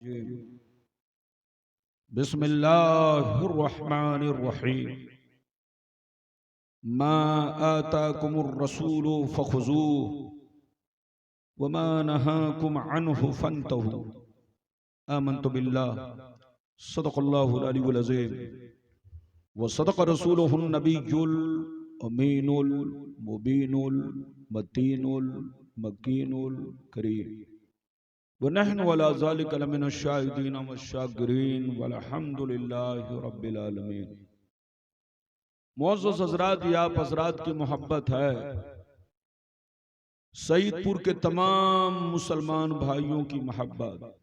जी। बिस्मिल्लाहिर्रहमानिर्रहीम। मा आताकुमुर रसूलु फखुज़ूहु वमा नहाकुम अन्हु फंतहू। आमन्तु बिल्लाह सदक़ल्लाहुल अलीयुल अज़ीम व सदक़ रसूलुहुन नबियुल अमीनुल मुबीनुल मतीनुल मकीनुल करीम व नहनु अला ज़ालिका लमिनश शाहिदीन वश्शाकिरीन वल्हम्दुलिल्लाहि रब्बिल आलमीन। मुअज़्ज़ज़ हज़रात, या आप हज़रात की मोहब्बत है सईदपुर के तमाम मुसलमान भाइयों की मोहब्बत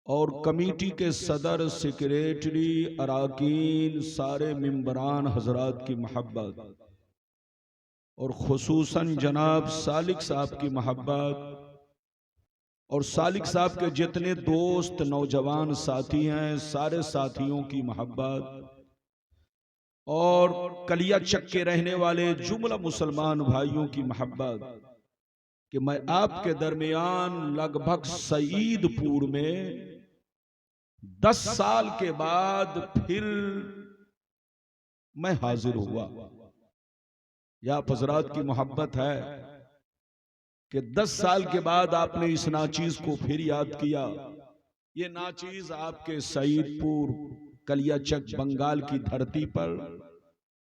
और कमेटी के सदर, सेक्रेटरी, अराकीन, सारे मिंबरान हज़रात की मोहब्बत और खुसूसन जनाब सालिक साहब की मोहब्बत और सालिक साहब के जितने दोस्त नौजवान साथी हैं सारे साथियों की मोहब्बत और कलिया चक के रहने वाले जुमला मुसलमान भाइयों की मोहब्बत कि मैं आपके दरमियान लगभग सईदपुर में 10 साल के बाद फिर मैं हाजिर हुआ। या हज़रात की मोहब्बत है कि 10 साल के बाद आपने इस नाचीज को फिर याद किया। ये नाचीज आपके सईदपुर कलियाचक बंगाल की धरती पर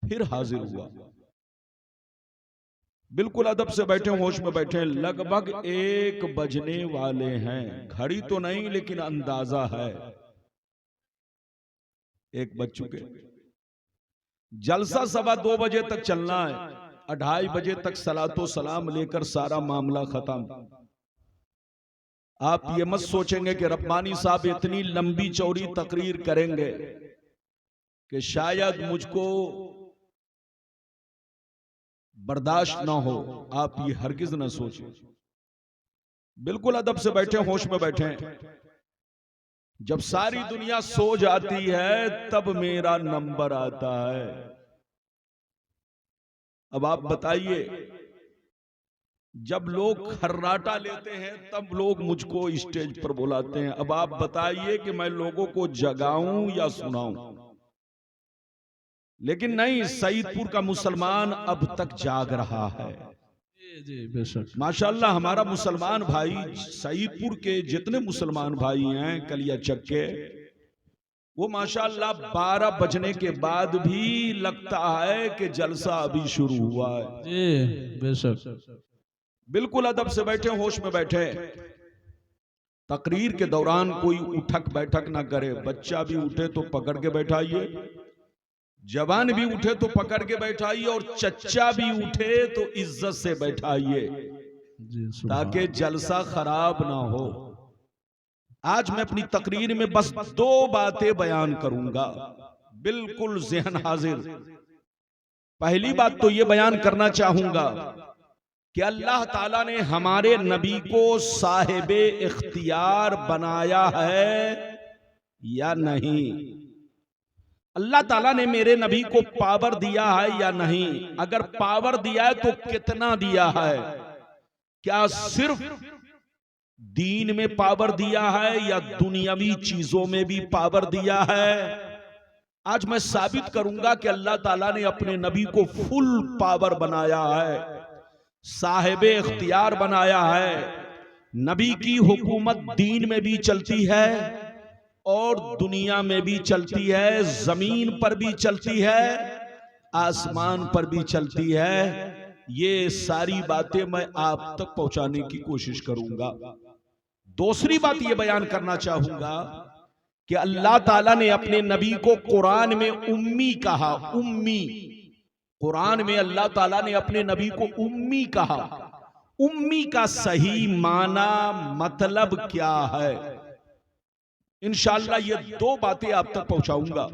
फिर हाजिर हुआ। बिल्कुल अदब से बैठे, होश में बैठे। लगभग 1 बजने वाले हैं, घड़ी तो नहीं लेकिन अंदाजा है 1 बज चुके। जलसा 2:15 बजे तक चलना है, 2:30 बजे तक सलातो सलाम लेकर सारा मामला खत्म। आप ये मत सोचेंगे कि रब्बानी साहब इतनी लंबी चौड़ी तकरीर करेंगे कि शायद मुझको बर्दाश्त ना हो। आप ये हरगिज ना सोचें। बिल्कुल अदब से बैठे, होश में बैठे। जब सारी दुनिया सो जाती है तब मेरा नंबर आता है। अब आप बताइए, जब लोग खर्राटा लेते हैं तब लोग मुझको स्टेज पर बुलाते हैं। अब आप बताइए कि मैं लोगों को जगाऊं या सुनाऊं? लेकिन नहीं, सईदपुर का मुसलमान अब तक जाग रहा है। जी बेशक। माशाल्लाह हमारा मुसलमान भाई, सईदपुर के जितने मुसलमान भाई हैं कलियाचक के, वो माशाल्लाह 12 बजने के बाद भी लगता है कि जलसा अभी शुरू हुआ है। जी बेशक। बिल्कुल अदब से बैठे, होश में बैठे। तकरीर के दौरान कोई उठक बैठक ना करे। बच्चा भी उठे तो पकड़ के बैठाइए, जवान भी उठे तो पकड़ के बैठाइए और चच्चा भी उठे तो इज्जत से बैठाइए ताकि जलसा खराब ना हो। आज मैं अपनी तकरीर में बस 2 बातें बयान करूंगा, बिल्कुल ज़हन हाजिर। पहली बात तो ये बयान करना चाहूंगा कि अल्लाह ताला ने हमारे नबी को साहिबे इख्तियार बनाया है या नहीं? अल्लाह ताला ने मेरे नबी को पावर दिया है या नहीं? अगर पावर दिया है तो कितना दिया है? क्या सिर्फ दीन में पावर दिया है या दुनियावी चीजों में भी पावर दिया है? आज मैं साबित करूंगा कि अल्लाह ताला ने अपने नबी को फुल पावर बनाया है, साहिबे इख्तियार बनाया है। नबी की हुकूमत दीन में भी चलती है और दुनिया में भी चलती है, जमीन पर भी चलती है, आसमान पर भी चलती है। ये सारी बातें मैं आप तक पहुंचाने की कोशिश करूंगा। दूसरी बात ये बयान करना चाहूंगा कि अल्लाह ताला ने अपने नबी को कुरान में उम्मी कहा। उम्मी, कुरान में अल्लाह ताला ने अपने नबी को उम्मी कहा। उम्मी का सही माना मतलब क्या है? इंशाअल्लाह ये 2 बातें आप तक पहुंचाऊंगा।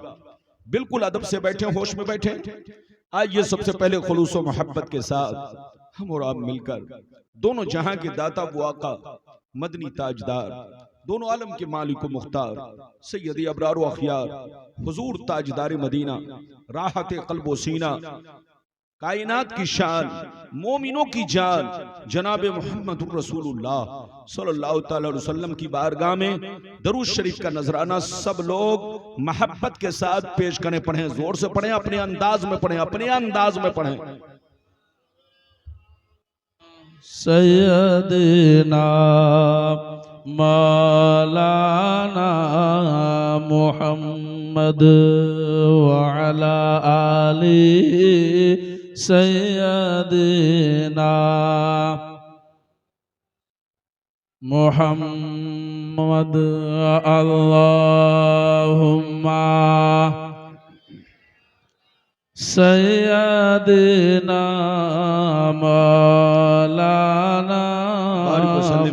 बिल्कुल अदब से बैठे, होश में बैठे। आइए सबसे पहले खुलूस व मोहब्बत के साथ हम और आप मिलकर दोनों जहां के दाता वो आका मदनी ताजदार, दोनों आलम के मालिक व मुख्तार सैयदी अबरार व अखियार हुजूर ताजदार मदीना राहत क़ल्ब व सीना कायनात की शान, मोमिनों की जान जनाब मोहम्मद रसूलुल्लाह सल्लल्लाहु अलैहि वसल्लम की बारगाह में दरूद शरीफ का नजराना सब लोग मोहब्बत के साथ पेश करें। पढ़ें, जोर से पढ़ें, अपने अंदाज में पढ़ें, अपने अंदाज में पढ़ें। सैयदना मौलाना मुहम्मद व अला आली सैयदना मुहम्मद अल्लाहुम्मा सैयदना मौलाना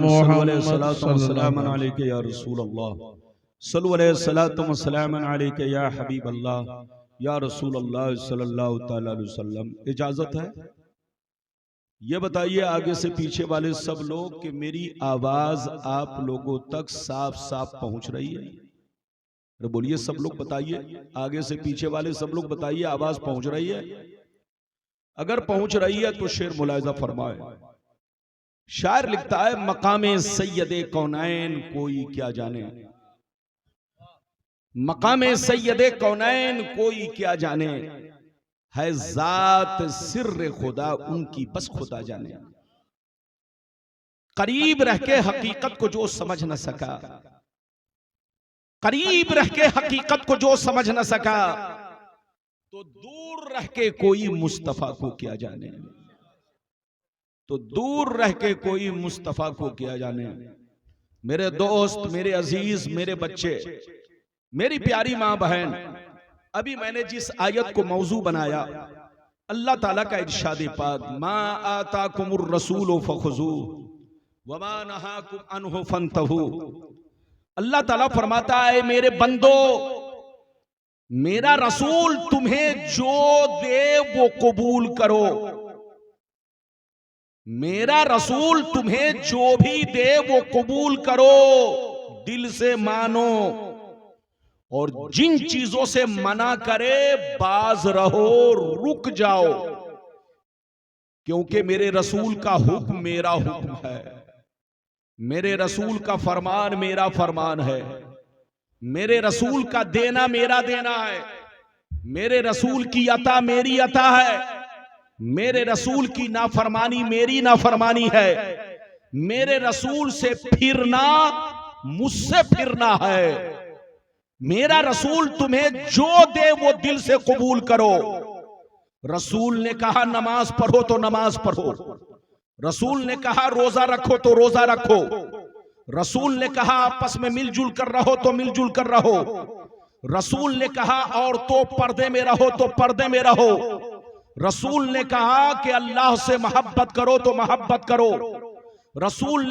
मुहम्मद सल्लल्लाहु अलैहि या रसूल अल्लाह, सल्लु अलैहि सलातु व सलाम अलैहि या हबीब अल्लाह, या रसूल अल्लाह सल्लल्लाहु तआला अलैहि वसल्लम। इजाजत है? ये बताइए आगे से पीछे वाले सब लोग कि मेरी आवाज आप लोगों तक साफ साफ पहुंच रही है? अरे बोलिए सब लोग, बताइए, आगे से पीछे वाले सब लोग बताइए, आवाज पहुंच रही है? अगर पहुंच रही है तो शेर मुलाहिजा फरमाए। शायर लिखता है, मकामे सैयदे कौनैन कोई क्या जाने, मकामे सैयदे कौनैन कोई क्या जाने, है जात सिर्र खुदा उनकी बस खुदा जाने। करीब रह के हकीकत को जो समझ न सका, करीब रह के हकीकत को जो समझ न सका, तो दूर रह के कोई मुस्तफा को क्या जाने, तो दूर रह के कोई मुस्तफा को क्या जाने। मेरे दोस्त, मेरे अजीज, मेरे बच्चे, मेरी प्यारी मां बहन, अभी मैंने जिस आयत को मौजू बनाया, अल्लाह ताला का इरशाद पाक, मा आताकुमुर रसूलु फखुजू वमा नहाकुम अन्हु फंतहू। अल्लाह ताला फरमाता है, मेरे बंदो, मेरा रसूल तुम्हें जो दे वो कबूल करो, मेरा रसूल तुम्हें जो भी दे वो कबूल करो, दिल से मानो, और जिन चीजों से मना करे बाज रहो, रुक जाओ, क्योंकि मेरे रसूल का हुक्म मेरा हुक्म है, मेरे रसूल का फरमान मेरा फरमान है, मेरे रसूल का देना मेरा देना है, मेरे रसूल की अता मेरी अता है, मेरे रसूल की नाफरमानी मेरी नाफरमानी है, मेरे रसूल से फिरना मुझसे फिरना है। मेरा रसूल तुम्हें जो दे वो दिल से कबूल करो। रसूल ने कहा नमाज पढ़ो तो नमाज पढ़ो, रसूल ने कहा रोजा रखो तो रोजा रखो, रसूल ने कहा आपस में मिलजुल कर रहो तो मिलजुल कर रहो, रसूल ने कहा औरतों पर्दे में रहो तो पर्दे में रहो, रसूल ने कहा कि अल्लाह से मोहब्बत करो तो मोहब्बत करो, रसूल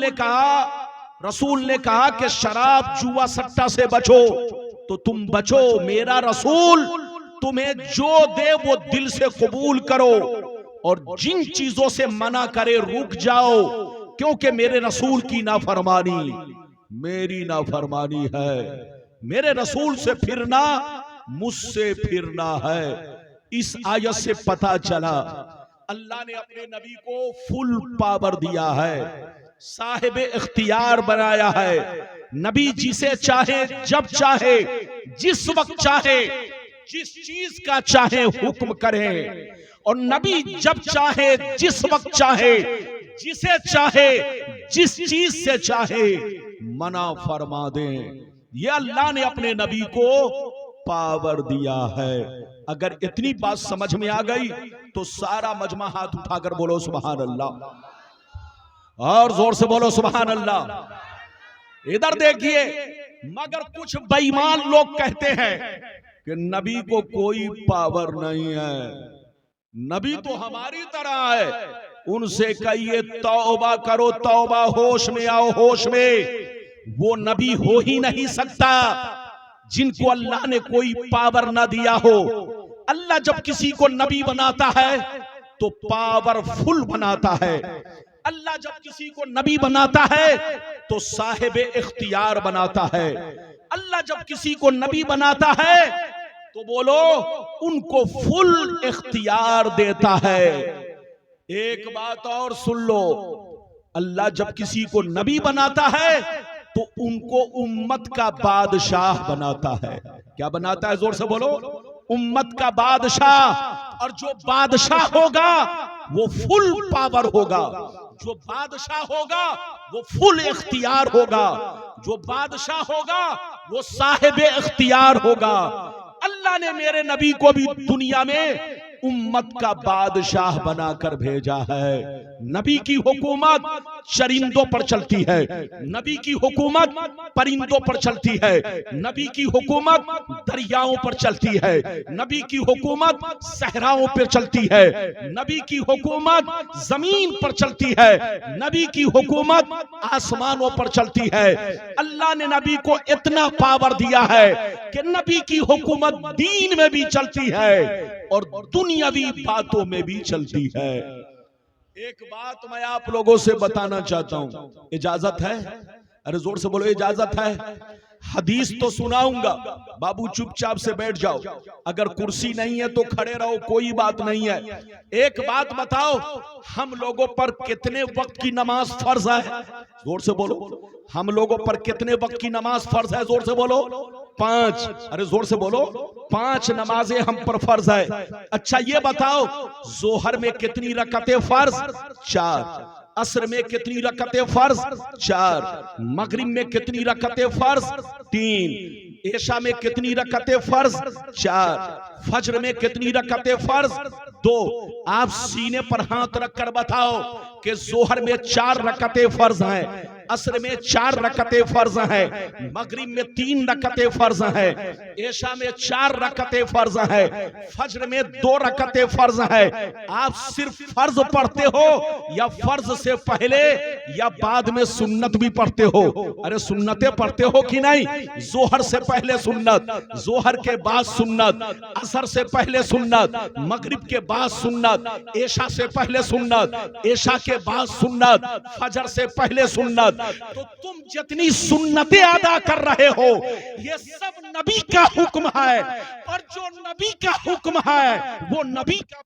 ने कहा कि शराब जुआ सट्टा से बचो तो तुम बचो। मेरा रसूल तुम्हें जो दे वो दिल से कबूल करो, और जिन चीजों से मना करे रुक जाओ, क्योंकि मेरे रसूल की नाफरमानी मेरी नाफरमानी है, मेरे रसूल से फिरना मुझसे फिरना है। इस आयत से पता चला अल्लाह ने अपने नबी को फुल पावर दिया है, साहिब इख्तियार बनाया है। नबी जिसे चाहे जब चाहे जिस वक्त चाहे जिस चीज का चाहे हुक्म करे, और नबी जब चाहे जिस वक्त चाहे जिसे चाहे जिस चीज से चाहे मना फरमा दे। ये अल्लाह ने अपने नबी को पावर दिया है। अगर इतनी बात समझ में आ गई तो सारा मजमा हाथ उठाकर बोलो सुभान अल्लाह, और जोर से बोलो सुभान अल्लाह। इधर देखिए, मगर कुछ बेईमान लोग कहते हैं कि नबी को कोई पावर नहीं है, नबी तो हमारी तरह है। उनसे कहिए तौबा करो, तौबा, होश में आओ, होश में। वो नबी हो ही नहीं सकता जिनको अल्लाह ने कोई पावर ना दिया हो। अल्लाह जब किसी को नबी बनाता है तो पावरफुल बनाता है, अल्लाह जब किसी को नबी बनाता है तो साहिब इख्तियार बनाता है, अल्लाह जब किसी को नबी बनाता है तो बोलो उनको फुल इख्तियार देता है। एक बात और सुन लो, अल्लाह जब किसी को नबी बनाता है तो उनको उम्मत का बादशाह बनाता है। क्या बनाता है? जोर से बोलो, उम्मत का बादशाह। और जो बादशाह होगा वो फुल पावर होगा, जो बादशाह होगा वो फुल इख्तियार होगा, जो बादशाह होगा वो साहिब इख्तियार होगा। अल्लाह ने मेरे नबी को भी दुनिया में उम्मत का बादशाह बनाकर भेजा है। नबी की हुकूमत चरिंदों पर चलती है, नबी की हुकूमत परिंदों पर चलती है, नबी की हुकूमत दरियाओं पर चलती है, नबी की हुकूमत सहराओं पर चलती है, नबी की हुकूमत जमीन पर चलती है, नबी की हुकूमत आसमानों पर चलती है। अल्लाह ने नबी को इतना पावर दिया है कि नबी की हुकूमत दीन में भी चलती है और दुनियावी बातों में भी चलती है। एक बात मैं आप लोगों से बताना चाहता हूं, इजाजत है? अरे जोर से बोलो, इजाजत है? हदीस तो सुनाऊंगा, बाबू चुपचाप से बैठ जाओ, अगर कुर्सी नहीं है तो खड़े रहो, कोई बात नहीं है। एक बात बताओ, हम लोगों पर कितने वक्त की नमाज फर्ज है? जोर से बोलो, हम लोगों पर कितने वक्त की नमाज फर्ज है? जोर से बोलो, 5। अरे जोर से बोलो, 5 नमाजें हम पर फर्ज है। अच्छा ये बताओ, जोहर में कितनी रकतें फर्ज? 4। असर में कितनी रकतें फर्ज? 4। मगरिब में कितनी रकतें फर्ज? 3। ऐशा में कितनी रकतें फर्ज? 4। फज्र में कितनी रकतें फर्ज? 2। आप सीने पर हाथ रखकर बताओ कि जोहर में 4 रकतें फर्ज हैं, असर में 4 रकतें फर्ज हैं, मगरिब में 3 रकतें फर्ज हैं, ऐशा में 4 रकतें फर्ज हैं, फज्र में 2 रकतें फर्ज हैं। आप सिर्फ फर्ज पढ़ते हो या फर्ज से पहले या बाद में सुन्नत भी पढ़ते हो? अरे सुन्नतें पढ़ते हो कि नहीं? जोहर से पहले सुन्नत, जोहर के बाद सुन्नत, असर से पहले सुन्नत, मगरिब के बाद सुन्नत, ऐशा से पहले सुन्नत, ऐशा के बाद सुन्नत, फजर से पहले सुन्नत। तो तुम जितनी सुन्नतें अदा कर रहे हो ये सब नबी का हुक्म है, और जो नबी का हुक्म है वो नबी का।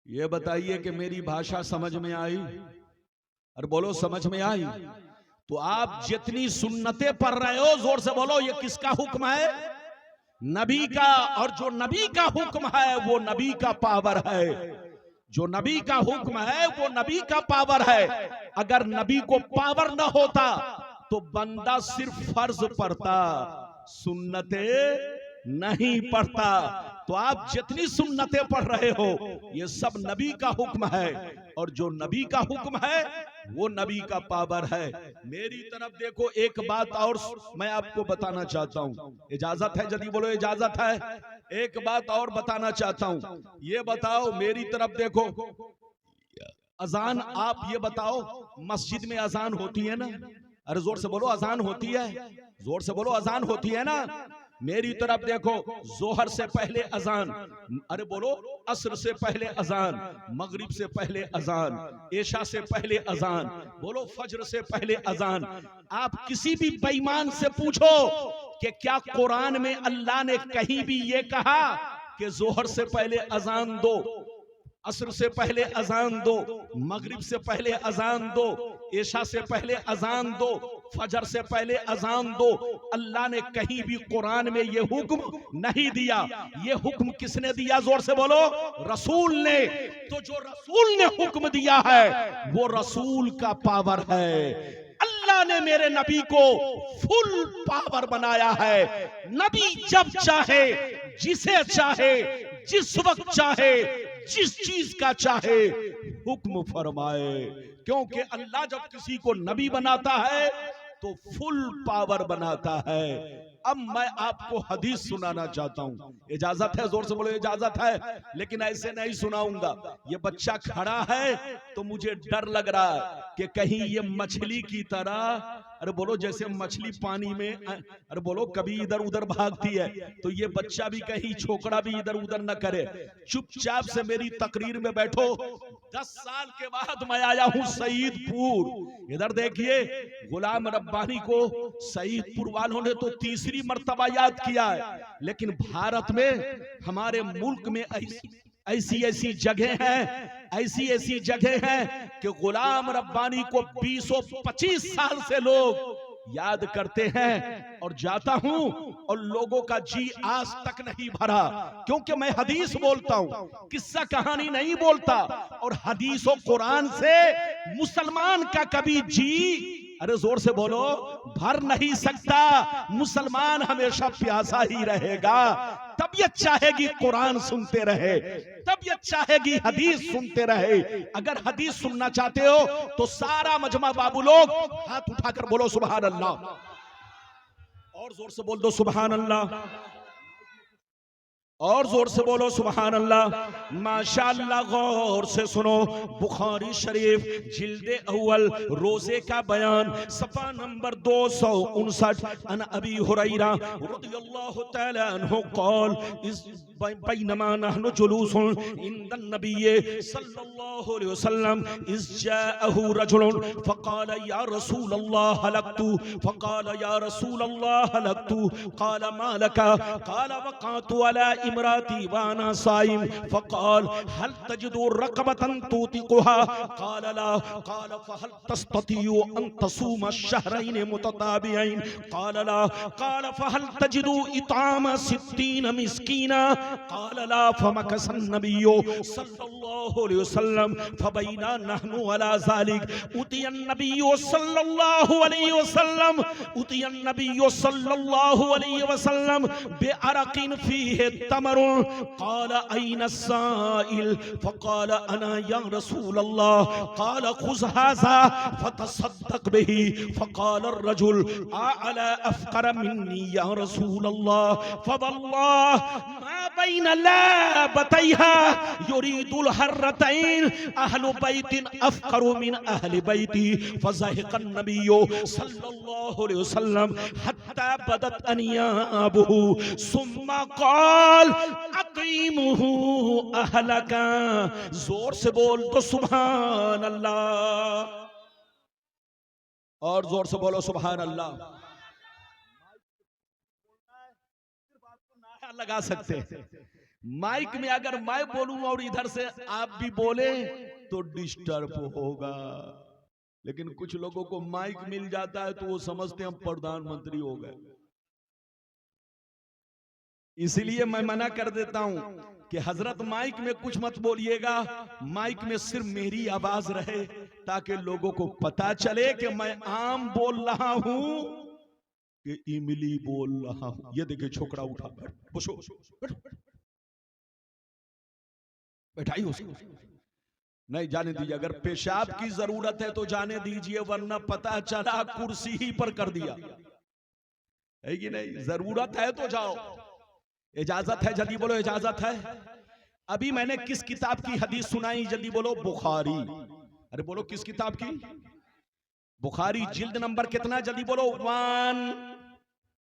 ये बताइए कि मेरी भाषा समझ में आई? और बोलो समझ में आई? तो आप जितनी सुन्नतें पढ़ रहे हो, जोर से बोलो, ये किसका हुक्म है? नबी का। और जो नबी का हुक्म है वो नबी का पावर है, जो नबी का हुक्म है वो नबी का पावर है। अगर नबी को पावर न होता तो बंदा सिर्फ फर्ज पढ़ता, सुन्नतें नहीं पढ़ता। तो आप जितनी सुन्नतें पढ़ रहे हो ये सब नबी का हुक्म है, और जो नबी का हुक्म है वो नबी का पावर है। मेरी तरफ देखो, एक बात और मैं आपको बताना चाहता हूं, इजाजत है? यदि बोलो इजाजत है। एक बात और बताना चाहता हूं, ये बताओ, मेरी तरफ देखो, अजान आप ये बताओ, मस्जिद में अजान होती है ना? अरे जोर से बोलो, अजान होती है? जोर से बोलो, अजान होती है ना? मेरी तरफ देखो, जोहर से पहले अजान, अरे बोलो, असर से पहले अजान, मगरिब से पहले अजान, ऐशा से पहले अजान, बोलो फज्र से पहले अजान। आप किसी भी बेईमान से पूछो कि क्या कुरान में अल्लाह ने कहीं भी ये कहा कि जोहर से पहले अजान दो, असर से पहले अजान दो, मगरिब से पहले अजान दो, ऐशा से पहले अजान दो, फजर से पहले अजान दो? अल्लाह ने कहीं भी कुरान में ये हुक्म नहीं दिया। ये हुक्म किसने दिया? जोर से बोलो, रसूल ने। तो जो रसूल ने हुक्म दिया है वो रसूल का पावर है। अल्लाह ने मेरे नबी को फुल पावर बनाया है। नबी जब चाहे, जिसे चाहे, जिस वक्त चाहे, जिस चीज का चाहे हुक्म फरमाए, क्योंकि अल्लाह जब किसी को नबी बनाता है तो फुल पावर बनाता है। अब मैं आपको हदीस सुनाना चाहता हूं। इजाजत है? जोर से बोलो इजाजत है। लेकिन ऐसे नहीं सुनाऊंगा। ये बच्चा खड़ा है तो मुझे डर लग रहा है कि कहीं ये मछली की तरह, अरे बोलो जैसे मछली पानी में, अरे बोलो कभी इधर उधर भागती है, तो ये बच्चा भी कहीं छोकरा भी इधर उधर न करे। चुपचाप से मेरी तकरीर में बैठो। 10 साल के बाद मैं आया हूं सईदपुर। इधर देखिए, गुलाम रब्बानी को सईदपुर वालों ने तो तीसरी मर्तबा याद किया है, लेकिन भारत में, हमारे मुल्क में ऐसी ऐसी जगह है, ऐसी ऐसी जगह है कि गुलाम रब्बानी को 20-25 साल से लोग याद करते हैं। और जाता हूं और लोगों का जी आज तक नहीं भरा, क्योंकि मैं हदीस बोलता हूं, किस्सा कहानी नहीं बोलता। और हदीस और कुरान से मुसलमान का कभी जी, अरे जोर से बोलो, भर नहीं सकता। मुसलमान हमेशा प्यासा ही रहेगा। तबीयत चाहेगी कुरान सुनते रहे, तबीयत चाहेगी हदीस सुनते रहे। अगर हदीस सुनना चाहते हो तो सारा मजमा बाबू लोग हाथ उठाकर बोलो सुभान अल्लाह, और जोर से बोल दो सुभान अल्लाह, और जोर से बोलो सुभान अल्लाह। माशाअल्लाह, गौर से सुनो। बुखारी शरीफ जिल्दे अव्वल रोजे का बयान, सफा नंबर 259। अन अबी हुरैरा रदियल्लाहु तआला अन्हु क़ाल इस बैनमा नहनु जुलूसुन इंदन नबिय्य सल्लल्लाहु अलैहि वसल्लम इस जाअहु रजुलन फक़ाल या रसूल अल्लाह हलकतु फक़ाल या रसूल अल्लाह हलकतु क़ाल मा लका क़ाल वक़अतु अला इमराती वाना साइम फ़क़ाल हल तजिदु रक़बतन तुतिक़ुहा क़ाल ला क़ाल फ़हल तस्ततियु अन तसूम शहरैन मुतताबियैन क़ाल ला क़ाल फ़हल तजिदु इताम 60 मिस्कीना क़ाल ला फ़मकसन नबिय्यु सल्लल्लाहु अलैहि वसल्लम फ़बैना नहनु अला ज़ालिक उतियन नबिय्यु सल्लल्लाहु अलैहि वसल्लम उतियन नबिय्यु सल्लल्लाहु अलैहि वसल्लम बिअरक़िन फ़ीहि तमरुन क़ाल अय्न अस्साइल फ़क़ाल अना या रसूल अल्लाह क़ाल ख़ुज़ हाज़ा फ़तसद्दक़ बिही फ़क़ाल अर्रजुल अअला अफ़क़र मिन्नी या रसूल अल्लाह फ़वल्लाह मा बैन लाबतैहा युरीदुल हर्रतैन अहलु बैतिन अफ़क़रु मिन अहलि बैती फ़ज़हिक़न नबिय्यु सल्लल्लाहु अलैहि वसल्लम हत्ता बदत अनियाबुहु सुम्मा क़ाल अक़ीमुहु अहलका। जोर से बोल तो सुभान अल्लाह, और जोर से बोलो सुभान अल्लाह। लगा सकते हैं माइक में, अगर मैं बोलूं और इधर से आप भी बोले तो डिस्टर्ब होगा। लेकिन कुछ लोगों को माइक मिल जाता है तो वो समझते हैं हम प्रधानमंत्री हो गए। इसलिए मैं मना कर देता हूं कि हजरत माइक में कुछ मत बोलिएगा, माइक में सिर्फ मेरी आवाज रहे, ताकि लोगों को पता चले कि मैं आम बोल रहा हूं कि इमली बोल रहा हूं। ये देखिए छोकरा उठा, बैठाइए उसको, नहीं जाने दीजिए। अगर पेशाब की जरूरत है तो जाने दीजिए, वरना पता चला कुर्सी ही पर कर दिया है कि नहीं। जरूरत है तो जाओ, इजाजत है जल्दी बोलो इजाजत है। अभी मैंने किस किताब की हदीस सुनाई जल्दी बोलो? बुखारी। अरे बोलो किस किताब की? बुखारी। जिल्द नंबर कितना जल्दी बोलो? 1।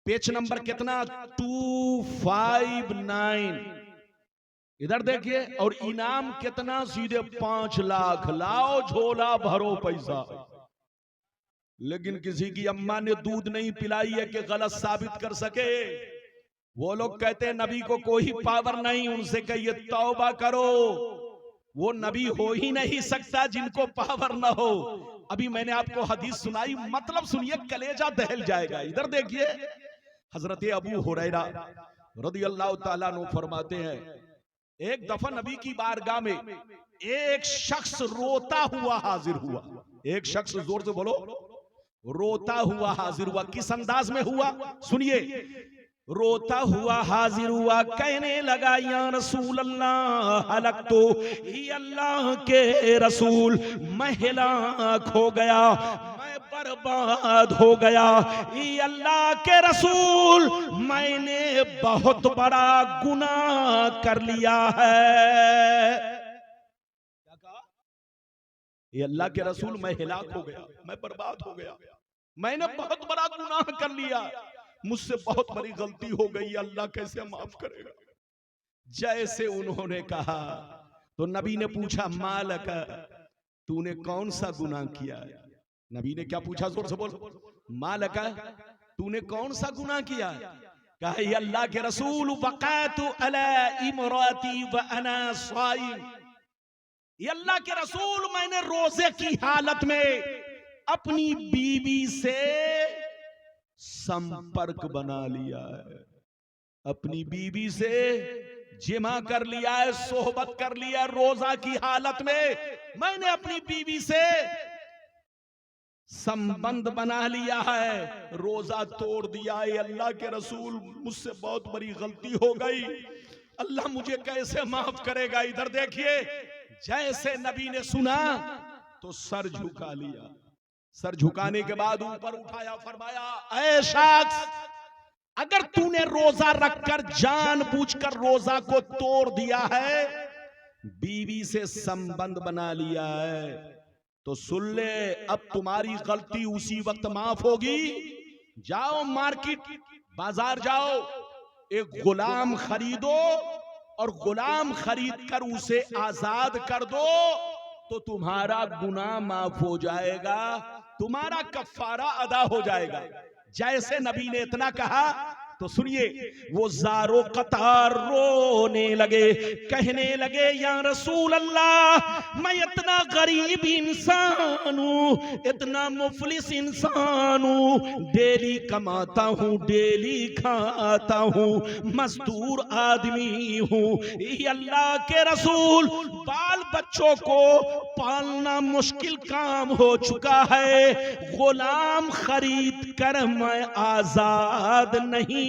पेज नंबर कितना? 259। इधर देखिए। और इनाम कितना? सीधे 5 लाख। लाओ झोला भरो पैसा। लेकिन किसी की अम्मा ने दूध नहीं पिलाई है कि गलत साबित कर सके। वो लोग कहते हैं नबी को कोई पावर नहीं, उनसे कहिए तौबा करो, वो नबी हो ही नहीं सकता जिनको पावर ना हो। अभी मैंने आपको हदीस सुनाई, मतलब सुनिए, कलेजा दहल जाएगा। इधर देखिए, हजरत अबू हुरैरा रदियल्लाहु ताला अन्हु फरमाते हैं, एक दफा नबी की बारगाह में एक शख्स रोता हुआ हाजिर हुआ। एक शख्स, जोर से बोलो, रोता हुआ हाजिर हुआ। किस अंदाज में हुआ सुनिए। रोता हुआ हाजिर हुआ, कहने लगा या रसूल अल्लाह हलकतु, ही अल्लाह के रसूल मैं हिलाक हो गया, मैं बर्बाद हो गया। ये अल्लाह के रसूल, मैंने बहुत बड़ा गुनाह कर लिया है। क्या कहा? ये अल्लाह के रसूल, मैं हिलाक हो गया, मैं बर्बाद हो गया, मैंने बहुत बड़ा गुनाह कर लिया, मुझसे बहुत बड़ी गलती हो गई, अल्लाह कैसे माफ करेगा। जैसे उन्होंने कहा तो नबी ने पूछा, मालक, तूने कौन सा गुनाह किया? नबी ने क्या पूछा? जोर से बोल। मालक, तूने कौन सा गुनाह किया? कहा, ये अल्लाह के रसूल, वक़अतु अला इमराती व अना साइम। ये अल्लाह के रसूल, मैंने रोजे की हालत में अपनी बीवी से संपर्क बना लिया है, अपनी बीवी से जिमा कर लिया है, सोहबत कर लिया है। रोजा की हालत में मैंने अपनी बीवी से संबंध बना लिया है, रोजा तोड़ दिया है। अल्लाह के रसूल, मुझसे बहुत बड़ी गलती हो गई, अल्लाह मुझे कैसे माफ करेगा। इधर देखिए, जैसे नबी ने सुना तो सर झुका लिया। सर झुकाने के बाद ऊपर उठाया, फरमाया, ऐ शख्स, अगर तूने रोजा रखकर जानबूझकर रोजा को तोड़ दिया है, बीवी से संबंध बना लिया है, तो सुन ले, अब तुम्हारी गलती उसी वक्त माफ होगी। जाओ मार्केट, बाजार जाओ, एक गुलाम खरीदो और गुलाम खरीद कर उसे आजाद कर दो, तो तुम्हारा गुनाह माफ हो जाएगा, तुम्हारा कफारा अदा हो जाएगा। जैसे नबी ने इतना कहा तो सुनिए, वो ज़ारो कतार रोने लगे, कहने लगे, या रसूल अल्लाह, मैं इतना गरीब इंसान हूँ, इतना मुफलिस इंसान हूँ, डेली कमाता हूँ, डेली खाता हूँ, मजदूर आदमी हूँ। ये अल्लाह के रसूल, बाल बच्चों को पालना मुश्किल काम हो चुका है, गुलाम खरीद कर मैं आजाद नहीं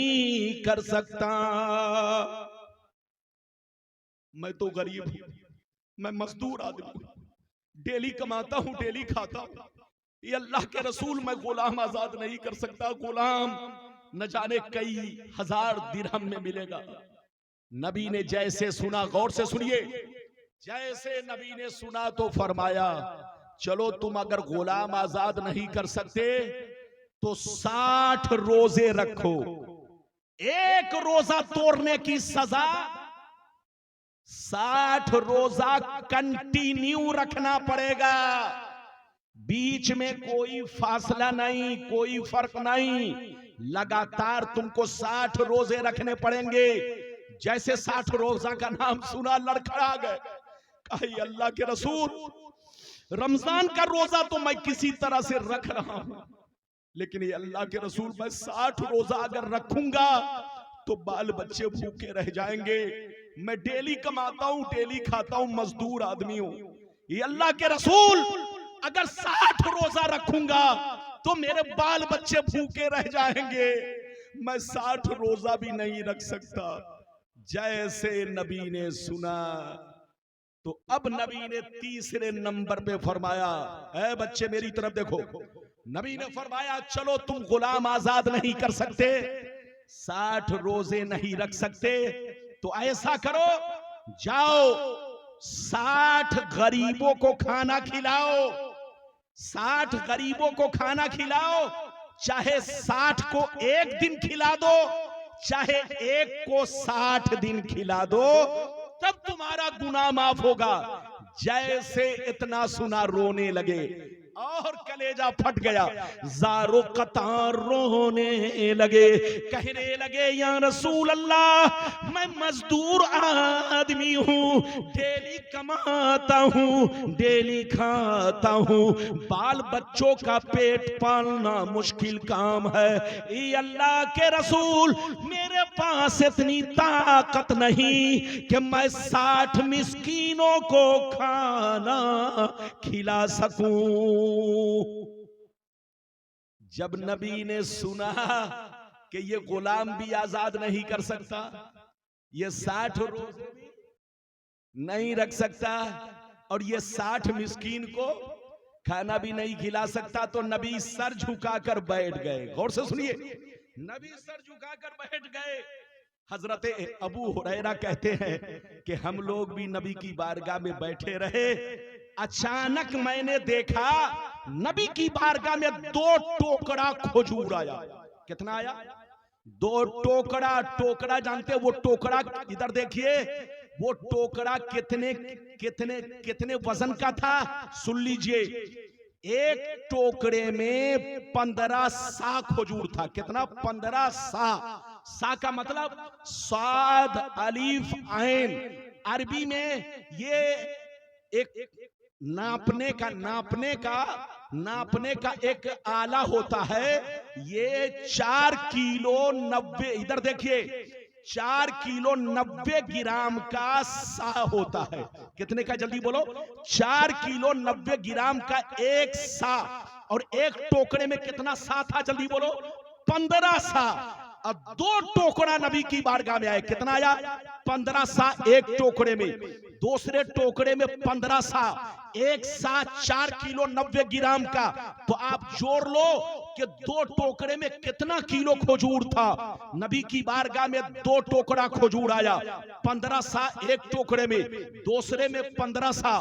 कर सकता। मैं तो गरीब हूं, मैं मजदूर आदमी हूं, डेली कमाता हूं, डेली खाता हूं। ये अल्लाह के रसूल, मैं गुलाम आजाद नहीं कर सकता। गुलाम न जाने कई हजार दिरहम में मिलेगा। नबी ने जैसे सुना, गौर से सुनिए, जैसे नबी ने सुना तो फरमाया, चलो तुम अगर गुलाम आजाद नहीं कर सकते तो 60 रोजे रखो, एक रोजा तोड़ने की सजा 60 रोजा कंटिन्यू रखना पड़ेगा, बीच में कोई फासला नहीं, कोई फर्क नहीं, लगातार तुमको 60 रोजे रखने पड़ेंगे। जैसे 60 रोजा का नाम सुना, लड़खड़ा गए, कहा, अल्लाह के रसूल, रमजान का रोजा तो मैं किसी तरह से रख रहा हूं, लेकिन ये अल्लाह के रसूल, मैं 60 रोजा अगर रखूंगा तो बाल बच्चे भूखे रह जाएंगे। मैं डेली कमाता हूं, डेली खाता हूं, मजदूर आदमी हूं। ये अल्लाह के रसूल, अगर 60 रोजा रखूंगा तो मेरे बाल बच्चे भूखे रह जाएंगे, मैं 60 रोजा भी नहीं रख सकता। जैसे नबी ने सुना तो अब नबी ने तीसरे नंबर पे फरमाया, ऐ बच्चे मेरी तरफ देखो, नबी ने फरमाया, चलो तुम गुलाम आजाद नहीं कर सकते, 60 रोजे नहीं रख सकते, तो ऐसा करो, जाओ 60 गरीबों को खाना खिलाओ, 60 गरीबों को खाना खिलाओ, चाहे 60 को एक दिन खिला दो, चाहे एक को 60 दिन खिला दो, तब तुम्हारा गुनाह माफ होगा। जैसे इतना सुना, रोने लगे और कलेजा फट गया, ज़ारो कतार रोने लगे, कहने लगे, या रसूल अल्लाह, मैं मजदूर आदमी हूँ, डेली कमाता हूँ, डेली खाता हूँ, बाल बच्चों का पेट पालना मुश्किल काम है। ये अल्लाह के रसूल, मेरे पास इतनी ताकत नहीं कि मैं 60 मिस्कीनों को खाना खिला सकूं। जब नबी ने सुना कि ये गुलाम भी आजाद नहीं कर सकता, ये 60 रोजे भी नहीं रख सकता, और ये 60 मिस्कीन को खाना भी नहीं खिला सकता, तो नबी सर झुकाकर बैठ गए। गौर से सुनिए, नबी सर झुकाकर बैठ गए। हजरत अबू हुरैरा कहते हैं कि हम लोग भी नबी की बारगाह में बैठे रहे। अचानक मैंने देखा नबी की बारगाह में 2 टोकरा खजूर आया। कितना आया? 2 टोकरा। टोकरा जानते हो वो टोकरा, इधर देखिए, वो टोकरा कितने कितने कितने वजन का था सुन लीजिए। एक टोकरे में 15 सा खजूर था। कितना? 15 सा। सा का मतलब साद अलीफ ऐन। अरबी में ये एक नापने का एक आला होता है। ये 4 किलो 90, इधर देखिए, 4 किलो 90 ग्राम का सा होता है। कितने का? जल्दी बोलो। 4 किलो 90 ग्राम का एक सा। और एक टोकरे में कितना सा था? जल्दी बोलो। 15 सा। अब 2 टोकरा नबी की बारगाह में आए। कितना आया? 15 सा एक टोकरे में। दूसरे टोकरे में 15 सा। एक सा 4 किलो 90 ग्राम का। तो आप जोड़ लो कि 2 टोकरे में कितना किलो खजूर था। नबी की बारगाह में 2 टोकरा खजूर आया। 15 सा एक टोकरे में, दूसरे में 15 सा,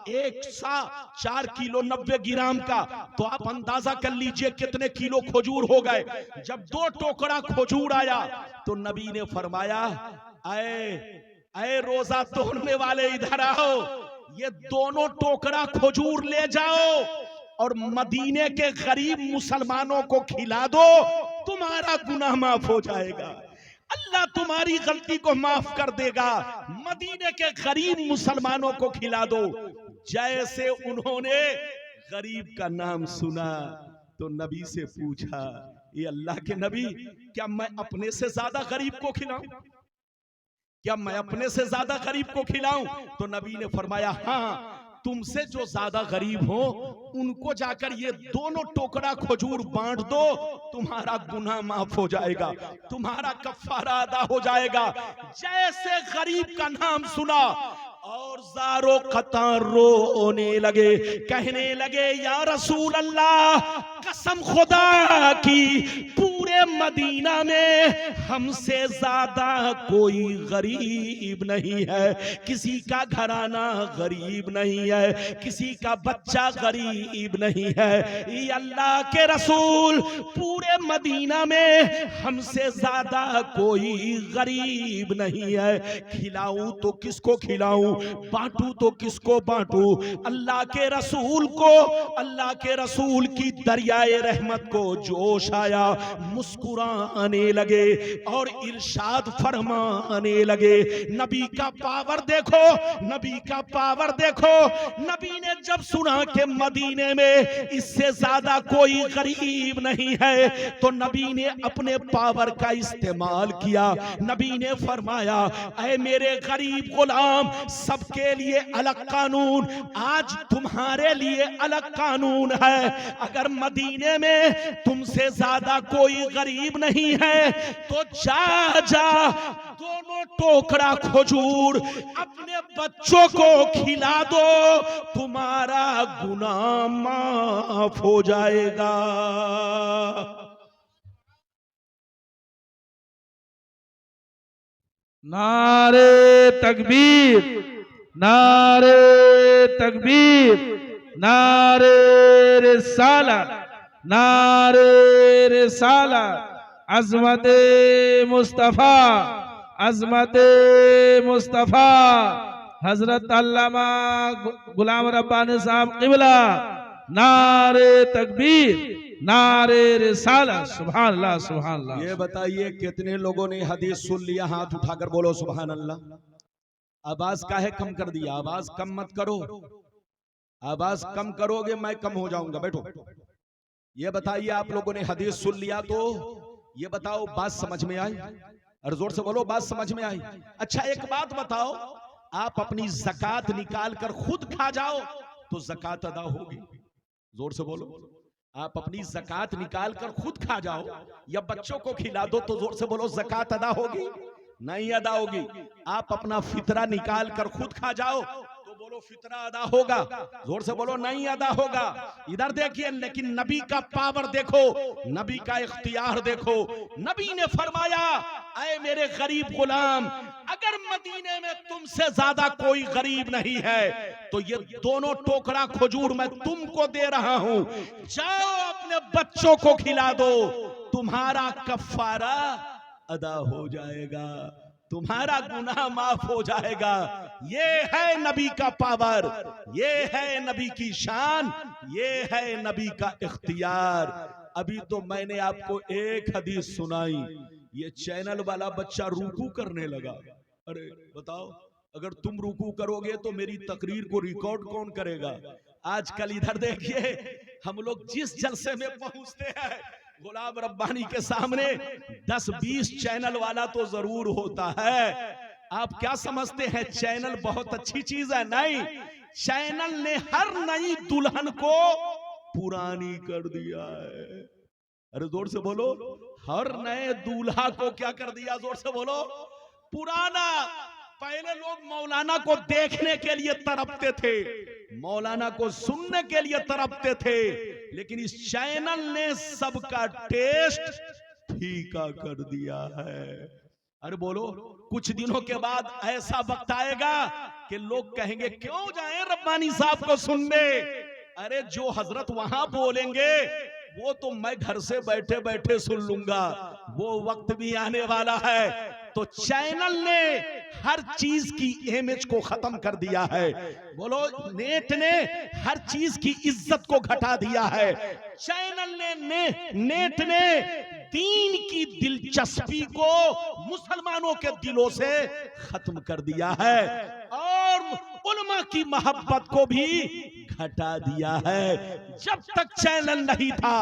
एक सा 4 किलो 90 ग्राम का। तो आप अंदाजा कर लीजिए कितने किलो खजूर हो गए। जब 2 टोकरा खजूर आया तो नबी ने फरमाया, ऐ रोजा तोड़ने वाले इधर आओ, ये दोनों टोकरा खजूर ले जाओ और मदीने के गरीब मुसलमानों को खिला दो, तुम्हारा गुनाह माफ हो जाएगा, अल्लाह तुम्हारी गलती को माफ कर देगा। मदीने के गरीब मुसलमानों को खिला दो। जैसे उन्होंने गरीब का नाम सुना तो नबी से पूछा, ये अल्लाह के नबी, क्या मैं अपने से ज्यादा गरीब को खिलाऊं? क्या मैं अपने से ज्यादा गरीब को खिलाऊं? तो नबी ने फरमाया, हाँ, तुमसे जो ज्यादा गरीब हो उनको जाकर ये दोनों टोकरा खजूर बांट दो, तुम्हारा गुनाह माफ हो जाएगा, तुम्हारा कफ्फारा अदा हो जाएगा। जैसे गरीब का नाम सुना और ज़ारो कतार रोने लगे, कहने लगे, या रसूल अल्लाह, कसम खुदा की पूरे मदीना में हमसे ज्यादा कोई गरीब नहीं है, किसी का घराना गरीब नहीं है, किसी का बच्चा गरीब नहीं है। ये अल्लाह के रसूल, पूरे मदीना में हमसे ज्यादा कोई गरीब नहीं है। खिलाऊं तो किसको खिलाऊं, बांटू तो किसको बांटू? अल्लाह के रसूल को, अल्लाह के रसूल की दरियाए रहमत को जोश आया, मुस्कुराने लगे और इरशाद फरमाने लगे। नबी का पावर देखो, नबी का पावर देखो। नबी ने जब सुना कि मदीने में इससे ज्यादा कोई गरीब नहीं है तो नबी ने अपने पावर का इस्तेमाल किया। नबी ने फरमाया, ऐ मेरे गरीब गुलाम, सबके लिए अलग कानून, आज तुम्हारे लिए अलग कानून है। अगर मदीने में तुमसे ज्यादा कोई गरीब नहीं है तो जा जा दोनों टोकरा खजूर अपने बच्चों को खिला दो, तुम्हारा गुनाह माफ हो जाएगा। नारे तकबीर, नारे तकबीर, नारे रिसालत, नारे रिसालत, अज़मत मुस्तफ़ा, अज़मत मुस्तफ़ा, हजरत अल्लामा गुलाम रब्बानी साहब क़िबला। नारे तकबीर, नारे रिसालत, सुभान अल्लाह, सुभान अल्लाह। ये बताइए कितने लोगों ने हदीस सुन लिया? हाथ उठाकर बोलो सुभान अल्लाह। आवाज काहे कम कर दिया? आवाज कम मत करो, आवाज कम करोगे मैं कम हो जाऊंगा। बैठो। ये बताइए आप लोगों ने हदीस सुन लिया तो ये बताओ बात समझ में आई? और जोर से बोलो बात समझ में आई। अच्छा एक बात बताओ, आप अपनी ज़कात निकाल कर खुद खा जाओ तो ज़कात अदा होगी? जोर से बोलो। आप अपनी ज़कात निकाल कर खुद खा जाओ या बच्चों को खिला दो तो जोर से बोलो ज़कात अदा होगी? नहीं अदा होगी। आप अपना फितरा निकाल कर खुद खा जाओ तो बोलो फितरा अदा होगा। जोर से बोलो नहीं अदा होगा। इधर देखिए, लेकिन नबी का पावर देखो, नबी का इख्तियार देखो। नबी ने फरमाया, ऐ मेरे गरीब गुलाम, अगर मदीने में तुमसे ज्यादा कोई गरीब नहीं है तो ये दोनों टोकरा खजूर मैं तुमको दे रहा हूं, जाओ अपने बच्चों को खिला दो, तुम्हारा कफारा अदा हो जाएगा, तुम्हारा गुनाह माफ हो जाएगा। ये है नबी का पावर, ये है नबी की शान, ये है नबी का इख्तियार। अभी तो मैंने आपको एक हदीस सुनाई, ये चैनल वाला बच्चा रुकू करने लगा। अरे बताओ, अगर तुम रुकू करोगे तो मेरी तकरीर को रिकॉर्ड कौन करेगा? आजकल इधर देखिए, हम लोग जिस जलसे में पहुंचते हैं, गुलाम रब्बानी के सामने 10-20 चैनल वाला तो जरूर होता है। आप क्या समझते हैं चैनल बहुत अच्छी चीज है? नहीं, चैनल ने हर नई दुल्हन को पुरानी कर दिया है। अरे जोर से बोलो, हर नए दूल्हा को क्या कर दिया? जोर से बोलो, पुराना। पहले लोग मौलाना को देखने के लिए तड़पते थे, मौलाना को सुनने के लिए तड़पते थे, लेकिन इस चैनल ने सबका टेस्ट फीका कर दिया है। अरे बोलो, कुछ दिनों के बाद ऐसा वक्त आएगा कि लोग कहेंगे क्यों जाएं रब्बानी साहब को सुनने? अरे जो हजरत वहां बोलेंगे वो तो मैं घर से बैठे बैठे सुन लूंगा, वो वक्त भी आने वाला है। तो चैनल ने हर चीज की इमेज को खत्म कर दिया है। बोलो, नेट ने हर चीज की इज्जत को घटा दिया है। चैनल ने नेट ने दीन की दिलचस्पी को मुसलमानों के दिलों से खत्म कर दिया है और उलमा की मोहब्बत को भी घटा दिया है। जब तक चैनल नहीं था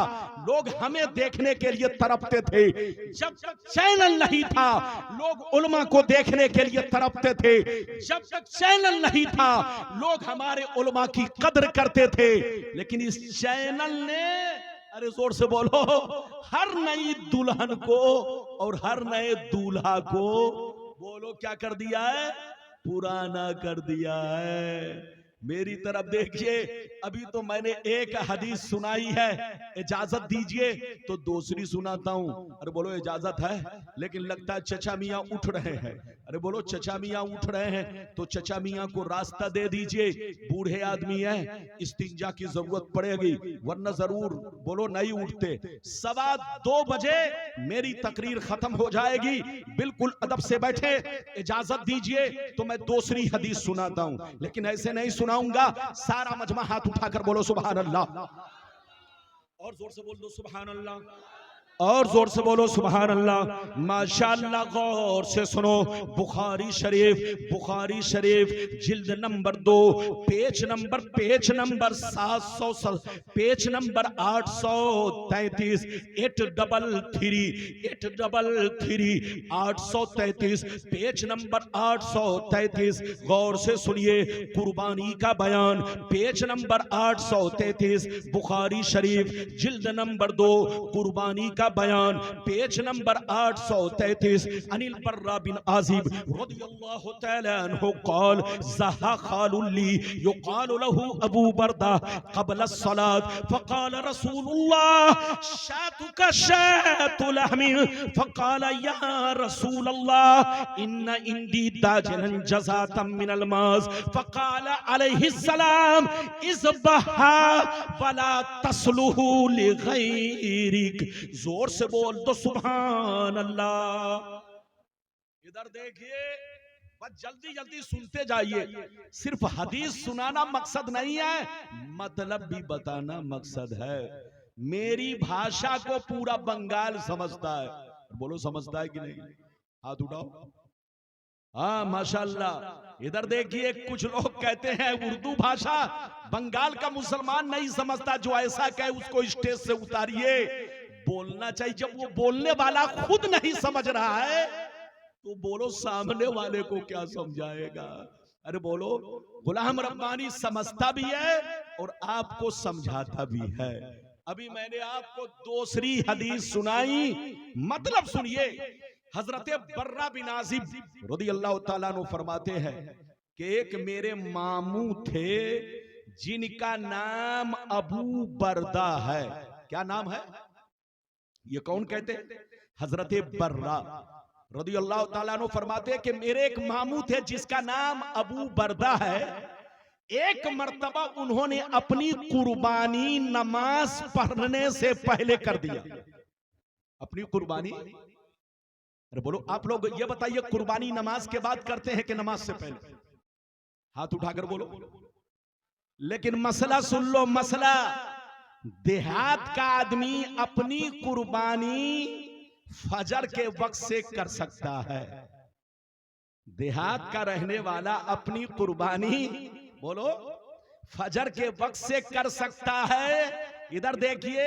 लोग हमें देखने के लिए तड़पते थे, जब तक चैनल नहीं था लोग उलमा को देखने के लिए तड़पते थे, जब तक चैनल नहीं था लोग हमारे उलमा की कदर करते थे। लेकिन इस चैनल ने, अरे जोर से बोलो, हर नई दुल्हन को और हर नए दूल्हा को, बोलो क्या कर दिया है? पुराना कर दिया है। मेरी तरफ देखिए, अभी तो मैंने एक हदीस सुनाई है, इजाजत दीजिए तो दूसरी सुनाता हूं। अरे बोलो इजाजत है, लेकिन लगता है चचा मियां उठ रहे हैं। अरे बोलो चचा मियां उठ रहे हैं तो चचा मियां को रास्ता दे दीजिए, बूढ़े आदमी हैं, इस्तिंजा की जरूरत पड़ेगी, वरना जरूर बोलो नहीं उठते। 2:15 बजे मेरी तकरीर खत्म हो जाएगी, बिल्कुल अदब से बैठे, इजाजत दीजिए तो मैं दूसरी हदीस सुनाता हूं, लेकिन ऐसे नहीं सुनाऊंगा। सारा मजमा हाथ उठाकर बोलो सुभान अल्लाह, और जोर से बोल दो सुभान अल्लाह, और जोर से बोलो सुभान अल्लाह। माशाअल्लाह, गौर से सुनो। बुखारी शरीफ जिल्द number 2 page number 700, page number 833, 833 833, page number 833। गौर से सुनिए, कुर्बानी का बयान, पेज नंबर 833, बुखारी शरीफ जिल्द नंबर 2, कुर्बानी का बयान, पेज नंबर 833। अनिल बर्रा बिन आजिब रदियल्लाहु तआला अन्हु क़ाल ज़हा ख़ालुल्ली युक़ालु लहू अबू बर्दा क़ब्ल अस्सलात फ़क़ाल रसूलुल्लाह शातुका शातु लहमी फ़क़ाल या रसूलल्लाह इन्ना इंदी दाजलन जज़ातम मिनल माज़ फ़क़ाल अलैहिस्सलाम इज़बहा वला तस्लुहु लिग़ैरिक। जोर से बोल दो सुभान अल्लाह। इधर देखिए, बस जल्दी जल्दी सुनते जाइए। सिर्फ हदीस सुनाना मकसद नहीं है, मतलब भी बताना मकसद है। मेरी भाषा को पूरा बंगाल समझता है, बोलो समझता है कि नहीं? हाथ उठाओ। हाँ माशाल्लाह। इधर देखिए, कुछ लोग कहते हैं उर्दू भाषा बंगाल का मुसलमान नहीं समझता, जो ऐसा कहे उसको स्टेज से उतारिए। बोलना चाहिए, जब वो बोलने वाला खुद नहीं समझ रहा है तो बोलो सामने वाले को क्या समझाएगा? अरे बोलो, गुलाम रब्बानी समझता भी है और आपको समझाता भी है। अभी मैंने आपको दूसरी हदीस सुनाई, मतलब सुनिए। हजरत बर्रा बिन आजिब रदियल्लाहु ताला अन्हु फरमाते हैं कि एक मेरे मामू थे जिनका नाम अबू बरदा है। क्या नाम है? ये कौन कहते हैं? हजरत बर्रा रदी अल्लाह ताला अन्हु फरमाते हैं कि मेरे एक मामू थे जिसका नाम अबू बरदा है। एक मर्तबा उन्होंने अपनी कुर्बानी नमाज पढ़ने से पहले कर दिया। अपनी कुर्बानी, अरे बोलो आप लोग ये बताइए, कुर्बानी नमाज के बाद करते हैं कि नमाज से पहले? हाथ उठाकर बोलो। लेकिन मसला सुन लो, मसला देहात का आदमी अपनी कुर्बानी फजर के वक्त से कर सकता है। देहात का रहने वाला अपनी कुर्बानी बोलो फजर के वक्त से कर सकता है। इधर देखिए,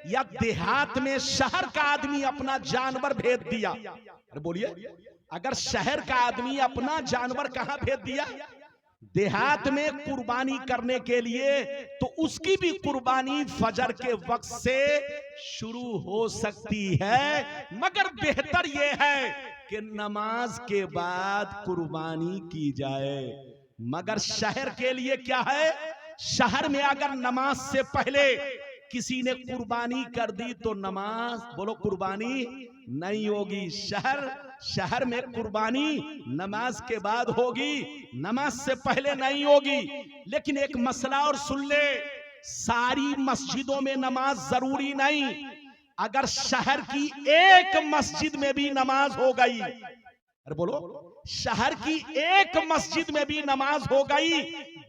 या देहात में शहर का आदमी अपना जानवर भेज दिया। अरे बोलिए, अगर शहर का आदमी अपना जानवर कहां भेज दिया? देहात में कुर्बानी करने के लिए, तो उसकी भी कुर्बानी फजर के वक्त से शुरू हो सकती है। मगर बेहतर यह है कि नमाज के बाद कुर्बानी की जाए। मगर शहर के लिए क्या है? शहर में अगर नमाज से पहले किसी ने कुर्बानी कर दी तो नमाज बोलो कुर्बानी नहीं होगी। शहर में कुर्बानी नमाज के बाद होगी, नमाज से पहले नहीं होगी। लेकिन एक मसला और सुन ले, सारी मस्जिदों में नमाज जरूरी नहीं। अगर शहर की एक मस्जिद में भी नमाज हो गई, अरे बोलो, शहर की एक मस्जिद में भी नमाज हो गई,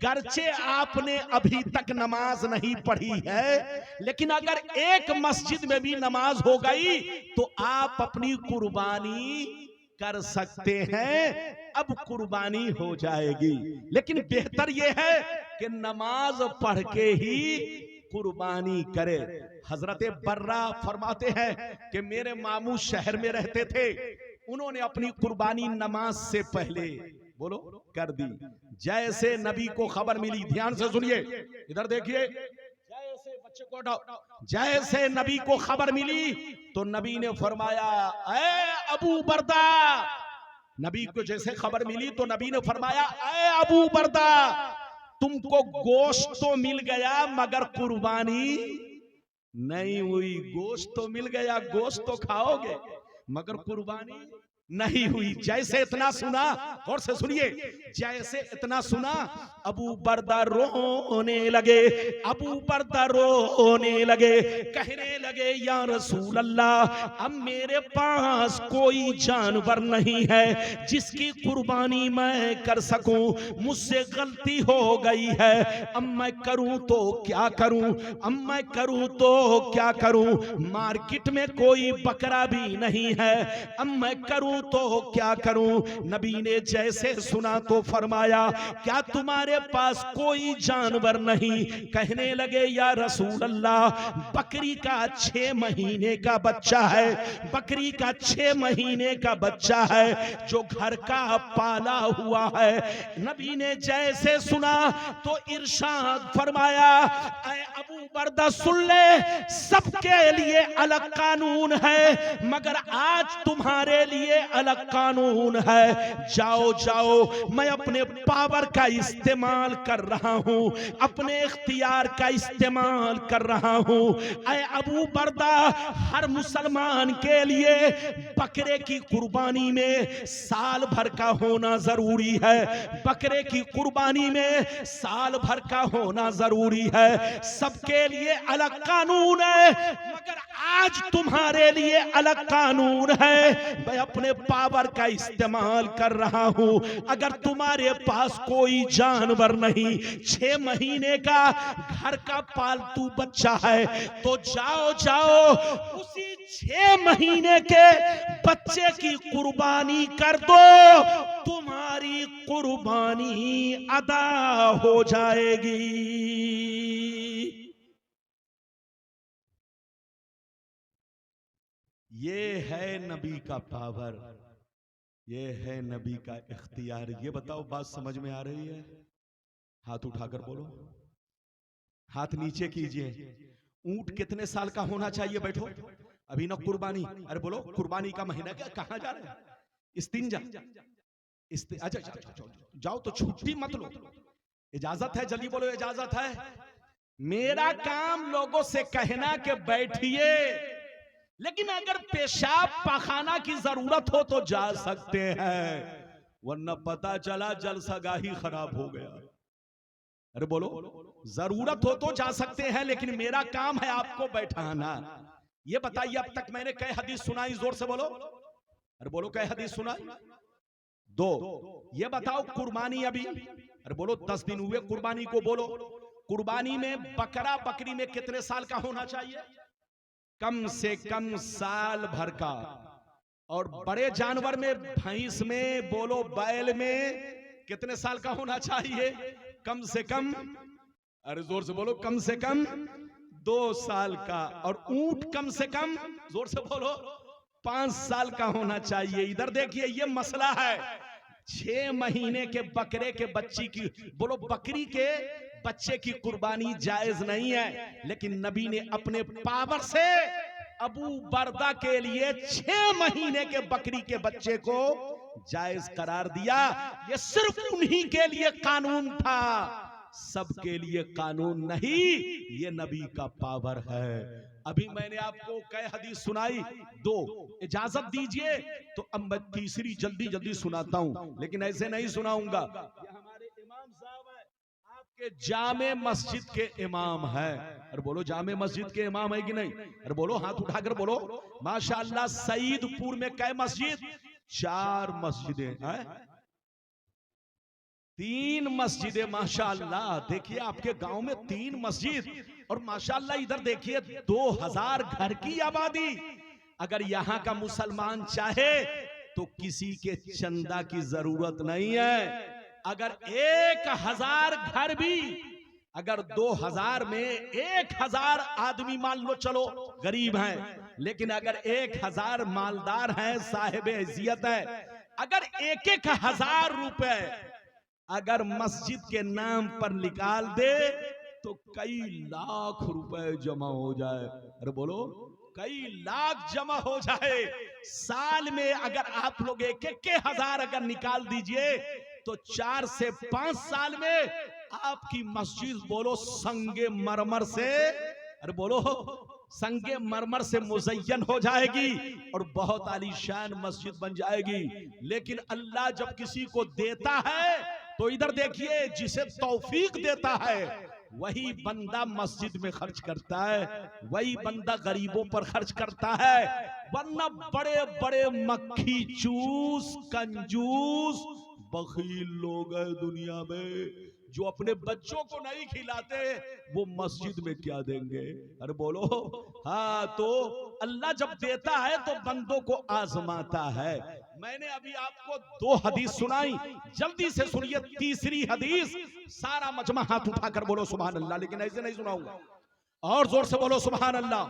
गर्चे आपने अभी तक नमाज नहीं पढ़ी है, लेकिन अगर एक मस्जिद में भी नमाज हो गई तो आप अपनी कुर्बानी कर सकते हैं। अब कुर्बानी हो जाएगी। लेकिन बेहतर यह है कि नमाज पढ़ के ही कुर्बानी करे। हजरत बर्रा फरमाते हैं कि मेरे मामू शहर में रहते थे, उन्होंने अपनी कुर्बानी नमाज से पहले बोलो कर दी। जैसे नबी को खबर मिली, ध्यान से सुनिए, इधर देखिए, जैसे बच्चे को उठाओ, जैसे नबी को खबर मिली तो नबी ने फरमाया, ऐ अबू बरदा। नबी को जैसे खबर मिली तो नबी ने फरमाया, ऐ अबू बरदा, तुमको गोश्त तो मिल गया मगर कुर्बानी नहीं हुई। गोश्त तो मिल गया, गोश्त तो खाओगे, मगर कुर्बानी नहीं हुई। जैसे इतना सुना, और से सुनिए, जैसे इतना सुना अबू बरदा रोने लगे। अबू बरदा रोने लगे, कहने लगे, या रसूल अल्लाह, अब मेरे पास कोई जानवर नहीं है जिसकी कुर्बानी मैं कर सकूं। मुझसे गलती हो गई है, अब मैं करूं तो क्या करूं, अब मैं करूं तो क्या करूं। मार्केट में कोई बकरा भी नहीं है, अब मैं करूं तो क्या करूं। नबी ने जैसे सुना तो फरमाया, क्या तुम्हारे पास कोई जानवर नहीं? कहने लगे, या रसूल अल्लाह, बकरी का 6 महीने का बच्चा है, बकरी का 6 महीने का बच्चा है जो घर का पाला हुआ है। नबी ने जैसे सुना तो इरशाद फरमाया, ऐ अबू बरदा सुन ले, सबके लिए अलग कानून है मगर आज तुम्हारे लिए अलग कानून है। जाओ जाओ, मैं अपने पावर का इस्तेमाल कर रहा हूं, अपने इख्तियार का इस्तेमाल कर रहा हूं। ऐ अबू बरदा, हर मुसलमान के लिए बकरे की कुर्बानी में साल भर का होना जरूरी है। बकरे की कुर्बानी में साल भर का होना जरूरी है। सबके लिए अलग कानून है मगर आज तुम्हारे लिए अलग कानून है। मैं अपने पावर का इस्तेमाल कर रहा हूं। अगर तुम्हारे पास कोई जानवर नहीं, 6 महीने का घर का पालतू बच्चा है, तो जाओ जाओ उसी 6 महीने के बच्चे की कुर्बानी कर दो, तुम्हारी कुर्बानी अदा हो जाएगी। ये है नबी का पावर, ये है नबी का इख्तियार। ये बताओ, बात समझ में आ रही है? हाथ उठाकर बोलो, हाथ नीचे कीजिए। ऊंट कितने साल का होना चाहिए? बैठो, अभी ना कुर्बानी। अरे बोलो, कुर्बानी का महीना क्या, कहां जा रहे हैं? इस्तिंजा, अच्छा, जाओ तो छुट्टी मत लो, इजाजत है, जल्दी बोलो इजाजत है। मेरा काम लोगों से कहना कि बैठिए, लेकिन अगर पेशाब पाखाना की जरूरत हो तो जा सकते हैं, वरना पता चला जलसागाही खराब हो गया। अरे बोलो, जरूरत हो तो जा सकते हैं, लेकिन मेरा काम है आपको बैठाना। ये बताइए अब तक मैंने कई हदीस सुनाई, जोर से बोलो। अरे बोलो, कई हदीस सुनाई? 2। ये बताओ कुर्बानी अभी, अरे बोलो 10 दिन हुए कुर्बानी को, बोलो कुर्बानी में बकरा बकरी में कितने साल का होना चाहिए? कम से कम साल भर का। और बड़े जानवर में, भैंस में, बोलो बैल में कितने साल का होना चाहिए? कम से कम, अरे जोर से बोलो, कम से कम 2 साल का। और ऊंट कम से कम, जोर से बोलो, 5 साल का होना चाहिए। इधर देखिए, ये मसला है। 6 महीने के बकरे के बच्ची की, बोलो बकरी के बच्चे की कुर्बानी जायज नहीं है, लेकिन नबी ने अपने पावर से अबू बरदा के लिए 6 महीने के बकरी के बच्चे को जायज करार दिया। ये सिर्फ उन्हीं के लिए कानून था, सबके लिए कानून नहीं। ये नबी का पावर है। अभी मैंने आपको कई हदीस सुनाई, 2। इजाजत दीजिए तो अब मैं तीसरी जल्दी जल्दी सुनाता हूं, लेकिन ऐसे नहीं सुनाऊंगा। ये हमारे इमाम साहब है, आपके जामे मस्जिद के इमाम है। अरे बोलो, जामे मस्जिद के इमाम है कि नहीं? अरे बोलो, हाथ उठाकर बोलो। माशाअल्लाह, सईदपुर में कई मस्जिद? 4 मस्जिदें हैं, 3 मस्जिदें। माशाअल्लाह, देखिए आपके गांव में 3 मस्जिद, और माशाअल्लाह इधर देखिए 2000 घर की आबादी। अगर यहां का मुसलमान चाहे तो किसी के चंदा की जरूरत नहीं है। अगर 1000 घर भी, अगर 2000 में 1000 आदमी मान लो, चलो गरीब हैं, लेकिन अगर 1000 मालदार हैं, साहिब हैसियत है, अगर 1-1000 रुपए अगर मस्जिद के नाम पर निकाल दे तो कई लाख रुपए जमा हो जाए। अरे बोलो, कई लाख जमा हो जाए। साल में अगर आप लोग 1-1000 अगर निकाल दीजिए तो 4 से 5 साल में आपकी मस्जिद, बोलो संगे मरमर से, अरे बोलो संगे मरमर से मुज़य्यन हो जाएगी और बहुत आलीशान मस्जिद बन जाएगी। लेकिन अल्लाह जब किसी को देता है तो इधर देखिए, जिसे तौफीक देता है वही बंदा मस्जिद में खर्च करता है, वही बंदा गरीबों पर खर्च करता है। वरना बड़े बड़े मक्खी चूस, कंजूस, बखील लोग हैं दुनिया में, जो अपने बच्चों को नहीं खिलाते, वो मस्जिद में क्या देंगे? अरे बोलो, हाँ। तो अल्लाह जब देता है तो बंदों को आजमाता है। मैंने अभी आपको 2 हदीस सुनाई, जल्दी से सुनिए तीसरी हदीस। सारा मजमा हाथ उठाकर बोलो सुभान अल्लाह, लेकिन ऐसे नहीं सुनाऊंगा। और जोर से बोलो सुभान अल्लाह,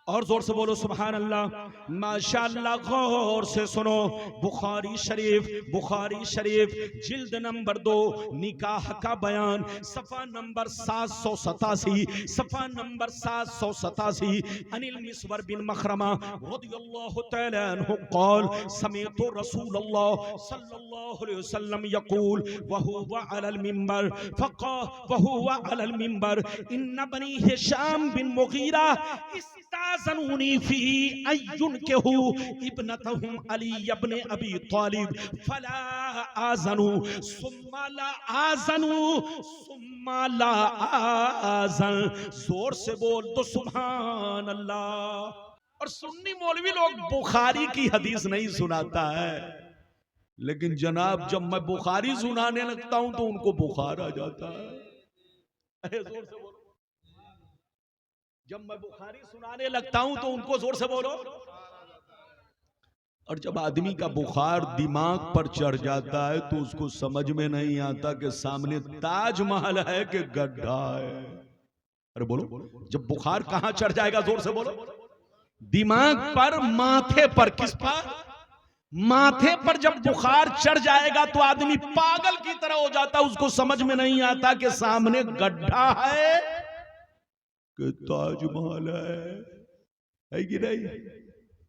और जोर से बोलो सुभान अल्लाह। माशाअल्लाह, गौर से सुनो। बुखारी शरीफ जिल्द नंबर 2, निकाह का बयान, सफा नंबर 787, सफा नंबर 787। अनिल मिसवर बिन मखरमा रदियल्लाहु तआला अन्हु क़ाल समीअतु रसूलल्लाह सल्लल्लाहु अलैहि वसल्लम यक़ूल व हुवा अलल मिंबर फ़क़ा व हुवा अलल मिंबर इन्न बनी हिशाम बिन मुगीरा इस्ताज़नूनी फी अय्युनकिहु इब्नतहुम अली इब्न अबी तालिब फला आज़नु सुम्मा ला आज़नु सुम्मा ला आज़न। जोर से बोल तो सुभान अल्लाह। और सुन्नी मौलवी लोग बुखारी की हदीस नहीं सुनाता है, लेकिन जनाब जब मैं बुखारी सुनाने लगता हूं तो उनको बुखार आ जाता है। जोर से बोलो। जब मैं बुखारी सुनाने लगता हूं तो उनको जोर से बोलो। और जब आदमी का बुखार दिमाग पर चढ़ जाता है तो उसको समझ में नहीं आता कि सामने ताजमहल है कि गड्ढा है। अरे बोलो, जब बुखार कहां चढ़ जाएगा? जोर से बोलो। दिमाग पर, माथे पर। किस पर? माथे पर जब बुखार चढ़ जाएगा तो आदमी पागल की तरह हो जाता, उसको समझ में नहीं आता कि सामने गड्ढा है कि ताजमहल है कि नहीं।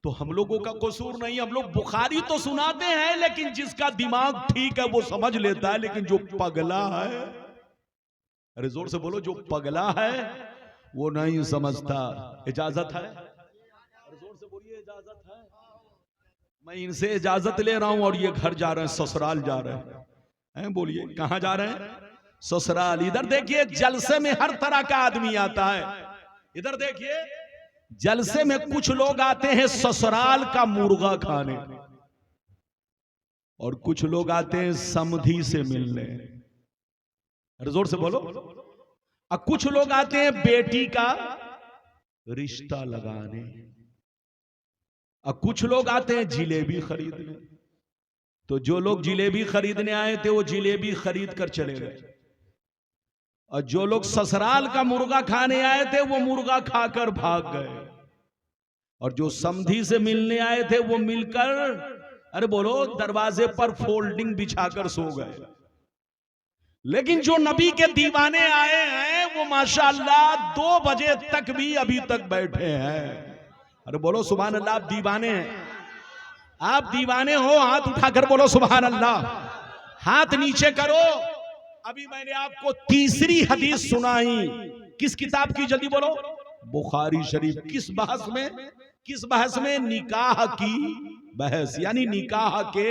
तो हम लोगों का कसूर नहीं, हम लोग बुखारी तो सुनाते हैं, लेकिन जिसका दिमाग ठीक है वो समझ लेता है, लेकिन जो पगला है, अरे जोर से बोलो, जो पगला है वो नहीं समझता। इजाजत है? अरे जोर से बोलिए, इजाजत है? मैं इनसे इजाजत ले रहा हूं और ये घर जा रहे हैं, ससुराल जा रहे हैं। बोलिए कहां जा रहे हैं? ससुराल। इधर देखिए, जलसे में हर तरह का आदमी आता है। इधर देखिए, जलसे में कुछ लोग आते हैं ससुराल का मुर्गा खाने, और कुछ लोग आते हैं समधी से मिलने। अरे जोर से बोलो। और कुछ लोग आते हैं बेटी का रिश्ता लगाने, और कुछ लोग आते हैं जिलेबी खरीदने। तो जो लोग जिलेबी खरीदने आए थे वो जिलेबी खरीद कर चले गए, और जो लोग ससुराल का मुर्गा खाने आए थे वो मुर्गा खाकर भाग गए, और जो समधी से मिलने आए थे वो मिलकर, अरे बोलो, दरवाजे पर फोल्डिंग बिछाकर सो गए। लेकिन जो नबी के दीवाने आए हैं वो माशाअल्लाह 2 बजे तक भी अभी तक बैठे हैं। अरे बोलो सुभान अल्लाह। आप दीवाने हैं? आप दीवाने हो? हाथ उठाकर बोलो सुभान अल्लाह। हाथ नीचे करो। अभी मैंने आपको तीसरी हदीस सुनाई, किस किताब की? जल्दी बोलो। बुखारी शरीफ। किस बहस में? किस बहस में? निकाह की बहस, यानी निकाह के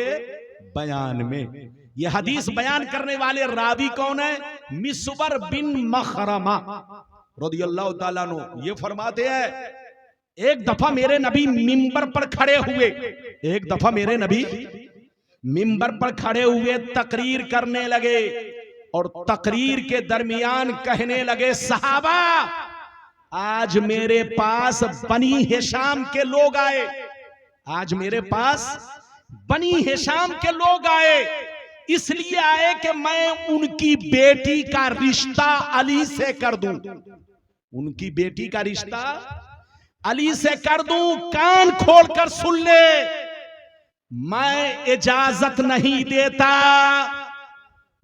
बयान में। यह हदीस बयान करने वाले रावी कौन है? मिसवर बिन मखरमा रदियल्लाहु ताला अन्हु। ये फरमाते हैं, एक दफा मेरे नबी मिंबर पर खड़े हुए, एक दफा मेरे नबी मिंबर पर खड़े हुए तकरीर करने लगे, और तकरीर के दरमियान कहने लगे, सहाबा, आज मेरे पास बनी हिशाम के लोग आए, आज मेरे पास बनी हिशाम के लोग आए, इसलिए आए कि मैं उनकी बेटी का रिश्ता अली से कर दूं, उनकी बेटी का रिश्ता अली से कर दूं। कान खोलकर सुन ले, मैं इजाजत नहीं देता,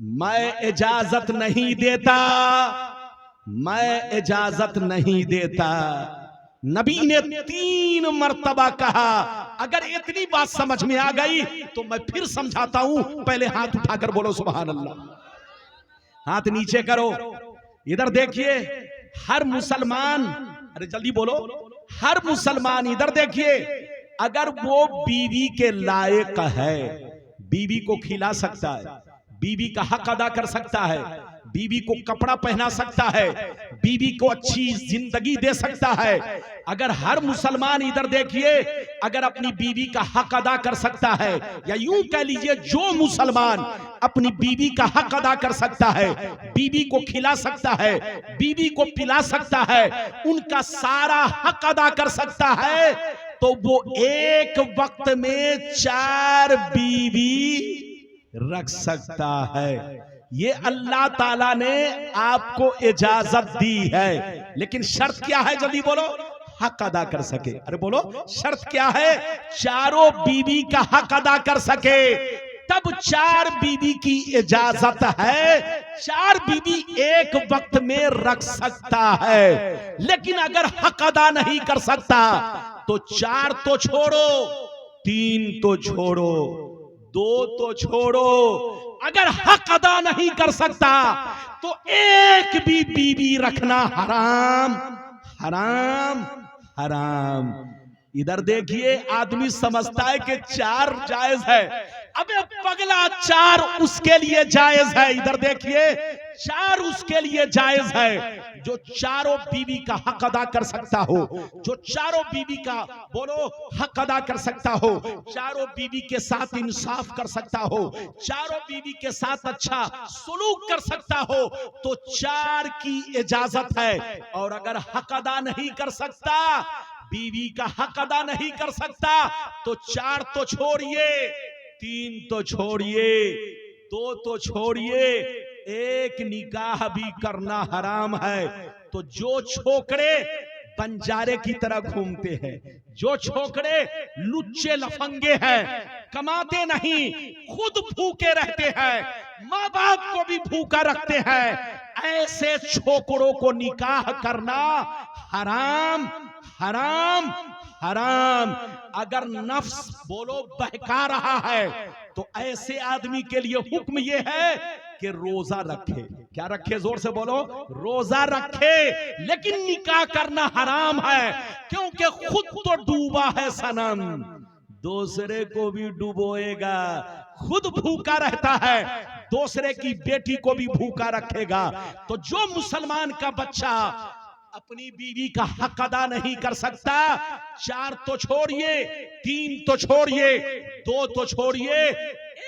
मैं इजाजत नहीं देता, मैं इजाजत नहीं देता। नबी ने 3 मर्तबा कहा। अगर इतनी बात समझ में आ गई तो मैं फिर समझाता हूं, पहले हाथ उठाकर बोलो सुभान अल्लाह। हाथ नीचे करो। इधर देखिए, हर मुसलमान, अरे जल्दी बोलो, हर मुसलमान इधर देखिए, अगर वो बीवी के लायक है, बीवी को खिला सकता है, बीवी का हक अदा कर सकता है, बीवी को कपड़ा पहना सकता है, बीवी को अच्छी जिंदगी दे सकता है, अगर हर मुसलमान इधर देखिए अगर अपनी बीवी का हक अदा कर सकता है, या यूं कह लीजिए जो मुसलमान अपनी बीवी का हक अदा कर सकता है, बीवी को खिला सकता है, बीवी को पिला सकता है, उनका सारा हक अदा कर सकता है, तो वो एक वक्त में 4 बीवी रख सकता है। ये अल्लाह ताला ने आपको इजाजत दी है, लेकिन शर्त क्या है? जल्दी बोलो। हक अदा कर सके। अरे बोलो, शर्त क्या है? चारों बीवी का हक अदा कर सके, तब 4 बीवी की इजाजत है। 4 बीवी एक वक्त में रख सकता है, लेकिन अगर हक अदा नहीं कर सकता तो 4 तो छोड़ो, 3 तो छोड़ो, 2 तो छोड़ो, अगर हक अदा नहीं कर सकता तो एक भी बीवी रखना हराम, हराम, हराम। इधर देखिए, आदमी समझता है कि 4 जायज है। अबे पगला, 4 उसके लिए जायज है। इधर देखिए, 4 उसके लिए जायज है जो चारों बीवी का हक अदा कर सकता हो, जो चारों बीवी का बोलो हक अदा कर सकता हो, चारों बीवी के साथ इंसाफ कर सकता हो, चारों बीवी के साथ अच्छा सुलूक कर सकता हो, तो 4 की इजाजत है। और अगर हक अदा नहीं कर सकता, बीवी का हक अदा नहीं कर सकता, तो 4 तो छोड़िए, 3 तो छोड़िए, 2 तो छोड़िए, एक निकाह भी करना हराम है। तो जो छोकरे बंजारे की तरह घूमते हैं, जो छोकरे लुच्चे लफंगे हैं, कमाते नहीं, खुद भूखे रहते हैं, माँ बाप को भी भूखा रखते हैं, ऐसे छोकरों को निकाह करना हराम, हराम, हराम। अगर नफ्स बोलो बहका रहा है तो ऐसे आदमी के लिए हुक्म यह है कि रोजा रखे। क्या रखे? जोर से बोलो, रोजा रखे। लेकिन निकाह करना हराम है, क्योंकि खुद तो डूबा है सनम, दूसरे को भी डुबोएगा। खुद भूखा रहता है, दूसरे की बेटी को भी भूखा रखेगा। तो जो मुसलमान का बच्चा अपनी बीवी का हक अदा नहीं कर सकता, 4 तो छोड़िए, 3 तो छोड़िए, 2 तो छोड़िए,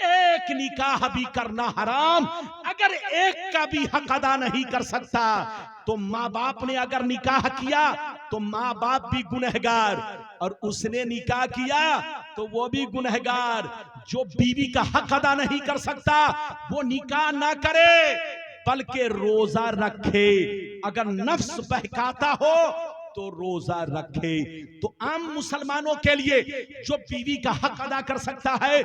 एक निकाह भी करना हराम। अगर एक का भी हक अदा नहीं कर सकता तो माँ बाप ने अगर निकाह किया तो माँ बाप भी गुनहगार, और उसने निकाह किया तो वो भी गुनहगार। जो बीवी का हक अदा नहीं कर सकता वो निकाह ना करे, बल्कि रोजा रखे। अगर नफ्स बहकाता हो तो रोजा रखे। तो आम मुसलमानों के लिए जो बीवी का हक अदा कर सकता है,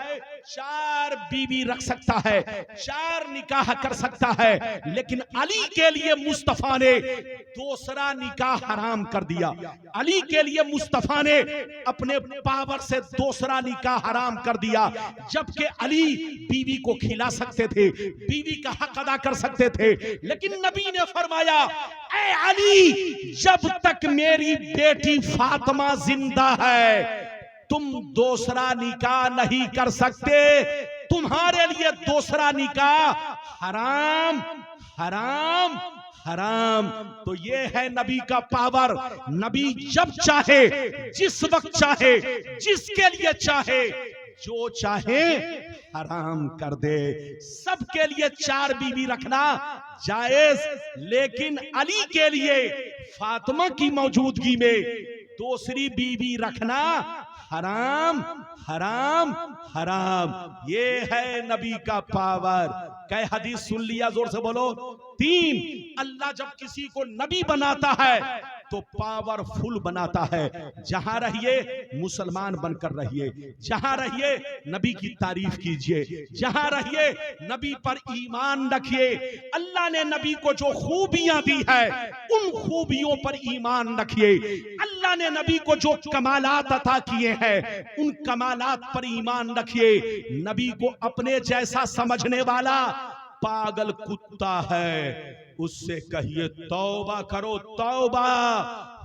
4 बीवी रख सकता है, 4 निकाह कर सकता है। लेकिन अली के लिए मुस्तफा ने दूसरा निकाह हराम कर दिया। अली के लिए मुस्तफा ने अपने पावर से दूसरा निकाह हराम कर दिया। जबकि अली बीवी को खिला सकते थे, बीवी का हक अदा कर सकते थे, लेकिन नबी ने फरमाया, ऐ अली, जब तक मेरी बेटी फातिमा जिंदा है तुम दूसरा निकाह नहीं कर सकते। तुम्हारे लिए दूसरा निकाह हराम, हराम, हराम। तो ये है नबी का पावर। नबी जब चाहे, जिस वक्त चाहे, जिसके लिए चाहे, जो चाहे हराम कर दे। सबके लिए 4 बीवी रखना जायज, लेकिन अली के लिए फातिमा की मौजूदगी में दूसरी बीवी रखना हराम, हराम, हराम। ये है नबी का पावर। कै हदीस सुन लिया? जोर से बोलो। 3, अल्लाह जब किसी को नबी बनाता है तो पावरफुल बनाता है। जहां रहिए मुसलमान बनकर रहिए, जहां रहिए नबी की तारीफ कीजिए, जहां रहिए नबी पर ईमान रखिए। अल्लाह ने नबी को जो खूबियां दी है उन खूबियों पर ईमान रखिए। अल्लाह ने नबी को जो कमालात अता किए हैं उन कमालात पर ईमान रखिए। नबी को अपने जैसा समझने वाला पागल कुत्ता है, उससे कहिए तौबा करो, तौबा।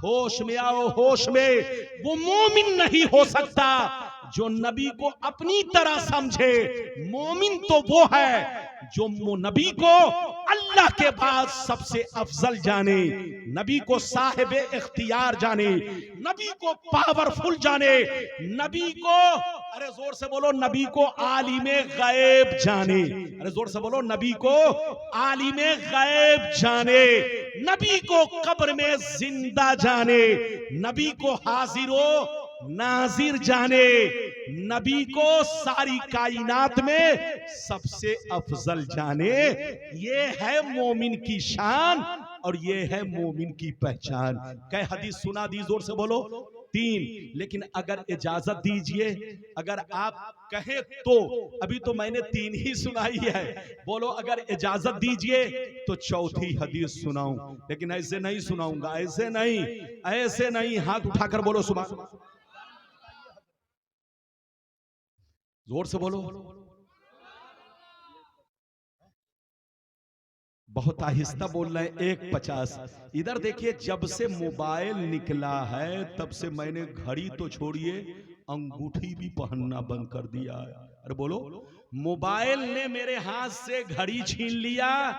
होश में आओ, होश में। वो मोमिन नहीं हो सकता जो नबी को अपनी तरह समझे। मोमिन तो वो है जो नबी को अल्लाह के बाद सबसे अफजल जाने, नबी को साहिब इख्तियार जाने, नबी को पावरफुल जाने, नबी को, अरे जोर से बोलो, नबी को आलिमे गैब जाने। अरे जोर से बोलो, नबी को आलिमे गैब जाने, नबी को कब्र में जिंदा जाने, नबी को हाजिरो नाजिर जाने, नबी को सारी कायनात में सबसे अफजल जाने। ये है मोमिन की शान और ये है मोमिन की पहचान। कै हदीस सुना दी? जोर से बोलो। 3। लेकिन अगर इजाजत दीजिए, अगर आप कहें तो, अभी तो मैंने 3 ही सुनाई है, बोलो अगर इजाजत दीजिए तो 4थी हदीस सुनाऊं, लेकिन ऐसे नहीं सुनाऊंगा, ऐसे नहीं, ऐसे नहीं। हाथ उठाकर बोलो सुभान अल्लाह। जोर से बोलो। बहुत आहिस्ता बोल रहे हैं। 1:50। इधर देखिए, जब से मोबाइल निकला है तब से मैंने घड़ी तो छोड़िए, अंगूठी भी पहनना बंद कर दिया है। अरे बोलो, मोबाइल ने मेरे हाथ से घड़ी छीन लिया,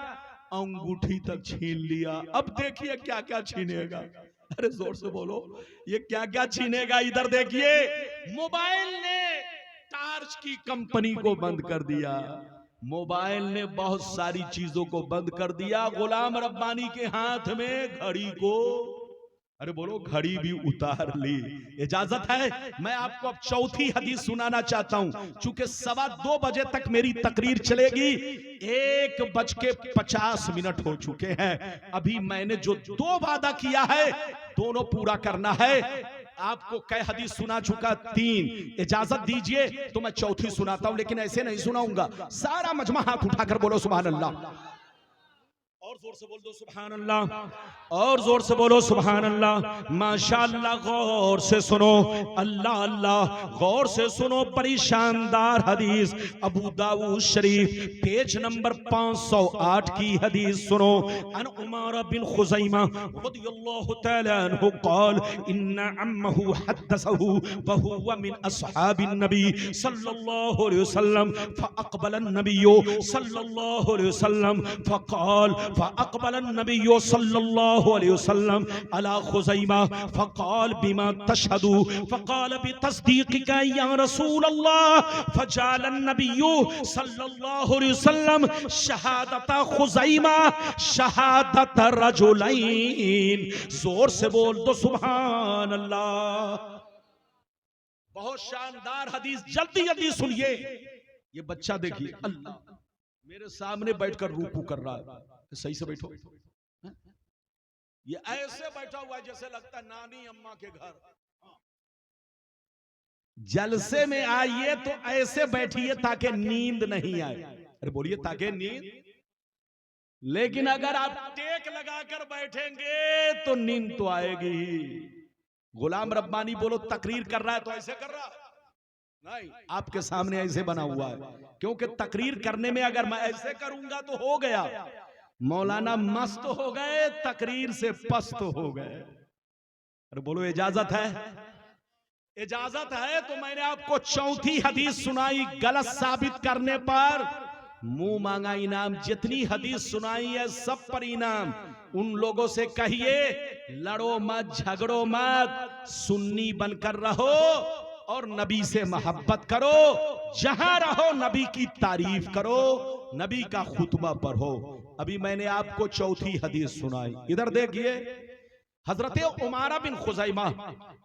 अंगूठी तक छीन लिया। अब देखिए क्या क्या छीनेगा। अरे जोर से बोलो, ये क्या क्या छीनेगा। इधर देखिए, मोबाइल ने टार्च की कंपनी को बंद कर दिया, मोबाइल ने बहुत सारी चीजों को बंद कर दिया। गुलाम रब्बानी के हाथ में घड़ी को, अरे बोलो, घड़ी भी उतार ली। इजाजत है? मैं आपको अब 4थी हदीस सुनाना चाहता हूं। चूंकि 2:15 बजे तक मेरी तकरीर चलेगी, 1:50 हो चुके हैं। अभी मैंने जो 2 वादा किया है दोनों पूरा करना है। आपको कै हदीस सुना चुका? 3। इजाजत दीजिए तो मैं 4थी सुनाता हूं, लेकिन ऐसे नहीं सुनाऊंगा। सारा मजमा हाथ उठाकर बोलो सुभान अल्लाह। और और जोर से बोल दो सुभान अल्लाह, और जोर से बोलो सुभान अल्लाह। माशाअल्लाह, गौर से सुनो, अल्लाह अल्लाह, गौर से सुनो। बड़ी शानदार हदीस, अबू दाऊद शरीफ पेज नंबर 508 की हदीस सुनो। अन उमारा बिन खुज़ैमा रदियल्लाहु तआला अन्हु क़ाल इन्ना अम्महु हद्दसहु व हुवा मिन अस्हाबिन नबी सल्लल्लाहु अलैहि वसल्लम फअक़बल अन्नबिय्यु सल्लल्लाहु अलैहि वसल्लम फक़ाल फ़अक़बल अन्नबिय्यु सल्लल्लाहु अलैहि वसल्लम अला खुज़ैमा फ़क़ाल बिमा तशहदु फ़क़ाल बितस्दीक़िका या रसूल अल्लाह फ़जअल अन्नबिय्यु सल्लल्लाहु अलैहि वसल्लम शहादत खुज़ैमा शहादत रजुलैन। जोर से बोल दो सुभान अल्लाह। बहुत शानदार हदीस, जल्दी जल्दी सुनिए। ये बच्चा देखिए, अल्लाह मेरे सामने बैठकर रूकू कर रहा है। सही से बैठो। ये ऐसे बैठा हुआ है जैसे लगता है नानी अम्मा के घर। जलसे में आइए तो ऐसे बैठिए ताकि नींद नहीं आए। अरे बोलिए ताकि नींद। लेकिन अगर आप टेक लगाकर बैठेंगे तो नींद तो आएगी ही। गुलाम रब्बानी बोलो तकरीर कर रहा है तो ऐसे कर रहा नहीं, आपके सामने ऐसे बना हुआ है, क्योंकि तकरीर करने में अगर मैं ऐसे करूंगा तो हो गया, मौलाना मस्त हो गए, तकरीर से पस्त हो गए। अरे बोलो इजाजत है? इजाजत है तो मैंने आपको चौथी हदीस सुनाई, गलत साबित करने पर मुंह मांगा इनाम। जितनी हदीस सुनाई है सब पर इनाम। उन लोगों से कहिए लड़ो मत, झगड़ो मत, सुन्नी बनकर रहो और नबी से मोहब्बत करो। जहां रहो नबी की तारीफ करो, नबी का खुतबा पढ़ो। अभी मैंने आपको चौथी हदीस सुनाई, इधर देखिए। हजरत उमारा बिन खुज़ैमा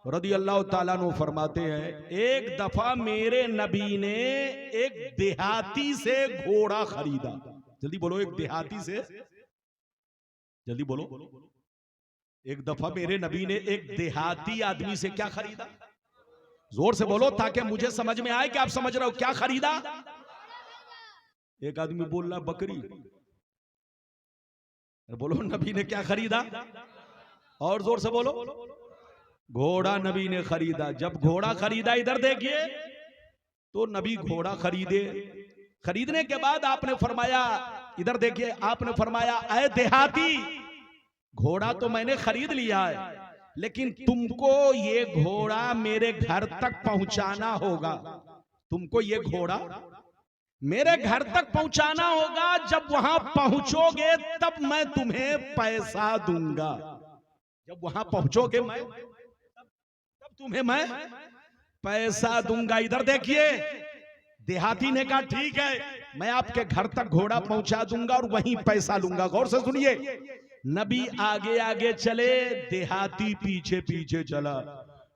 रदियल्लाहु ताला अन्हु फरमाते हैं, एक दफा मेरे नबी ने एक देहाती से घोड़ा खरीदा। जल्दी बोलो, एक देहाती से, जल्दी बोलो। एक दफा मेरे नबी ने एक देहाती आदमी से क्या खरीदा? जोर से बोलो ताकि मुझे समझ में आए कि आप समझ रहे हो। क्या खरीदा? एक आदमी बोल रहा बकरी। बोलो नबी ने क्या खरीदा? और जोर से बोलो। घोड़ा नबी ने खरीदा। जब घोड़ा खरीदा, इधर देखिए, तो नबी घोड़ा खरीदे। खरीदने के बाद आपने फरमाया, इधर देखिए, आपने फरमाया ऐ देहाती, घोड़ा तो मैंने खरीद लिया है, लेकिन तुमको ये घोड़ा मेरे घर तक पहुंचाना होगा। तुमको ये घोड़ा मेरे घर तक पहुंचाना होगा। जब वहां पहुंचोगे तब मैं तुम्हें पैसा दूंगा। जब वहां पहुंचोगे तब तुम्हें मैं पैसा दूंगा। इधर देखिए, देहाती ने कहा ठीक है, मैं आपके घर तक घोड़ा पहुंचा दूंगा और वहीं पैसा लूंगा। गौर से सुनिए, नबी आगे आगे चले, देहाती पीछे पीछे चला,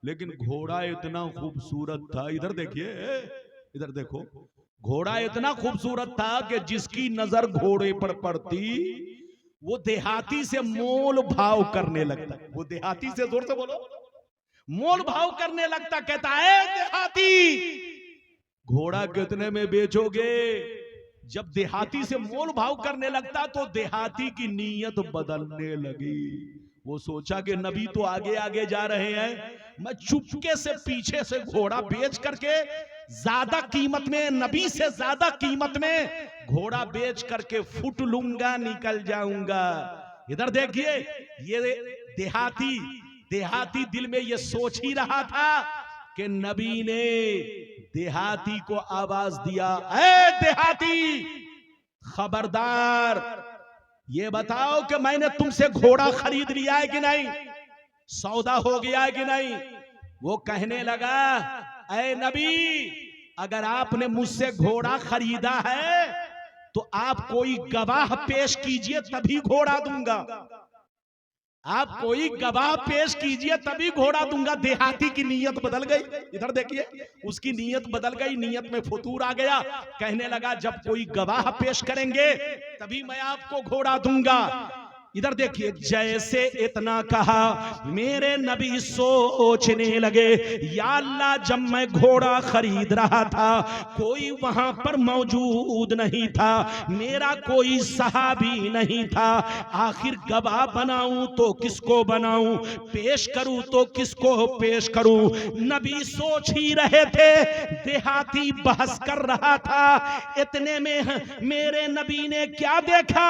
लेकिन घोड़ा इतना खूबसूरत था। इधर देखिए, इधर देखो, घोड़ा इतना खूबसूरत था कि जिसकी नजर घोड़े पर पड़ती वो देहाती से मोल भाव करने लगता। वो देहाती से, जोर से बोलो, मोल भाव करने लगता। कहता है देहाती, घोड़ा कितने में बेचोगे? जब देहाती से मोल भाव करने लगता तो देहाती की नीयत बदलने लगी। वो सोचा कि नबी तो आगे आगे जा रहे हैं, मैं चुपके से पीछे से घोड़ा बेच करके ज्यादा कीमत में, नबी से ज्यादा कीमत में घोड़ा बेच करके फुट लूंगा, निकल जाऊंगा। इधर देखिए, ये देहाती दिल में ये सोच ही रहा था कि नबी ने देहाती को आवाज दिया, ऐ देहाती, खबरदार, ये बताओ कि मैंने तुमसे घोड़ा खरीद लिया है कि नहीं, सौदा हो गया है कि नहीं? वो कहने लगा, ऐ नबी, अगर आपने मुझसे घोड़ा खरीदा है तो आप कोई गवाह पेश कीजिए तभी घोड़ा दूंगा। आप कोई गवाह पेश कीजिए तभी घोड़ा दूंगा। देहाती की नीयत बदल गई। इधर देखिए, उसकी नीयत बदल गई, नीयत में फुतूर आ गया। कहने लगा जब कोई गवाह पेश करेंगे तभी मैं आपको घोड़ा दूंगा। इधर देखिए, जैसे इतना कहा मेरे नबी सोचने लगे, या अल्लाह जब मैं घोड़ा खरीद रहा था कोई वहां पर मौजूद नहीं था, मेरा कोई सहाबी नहीं था, आखिर गवाह बनाऊं तो किसको बनाऊं, पेश करूं तो किसको पेश करूं। नबी सोच ही रहे थे, देहाती बहस कर रहा था। इतने में मेरे नबी ने क्या देखा,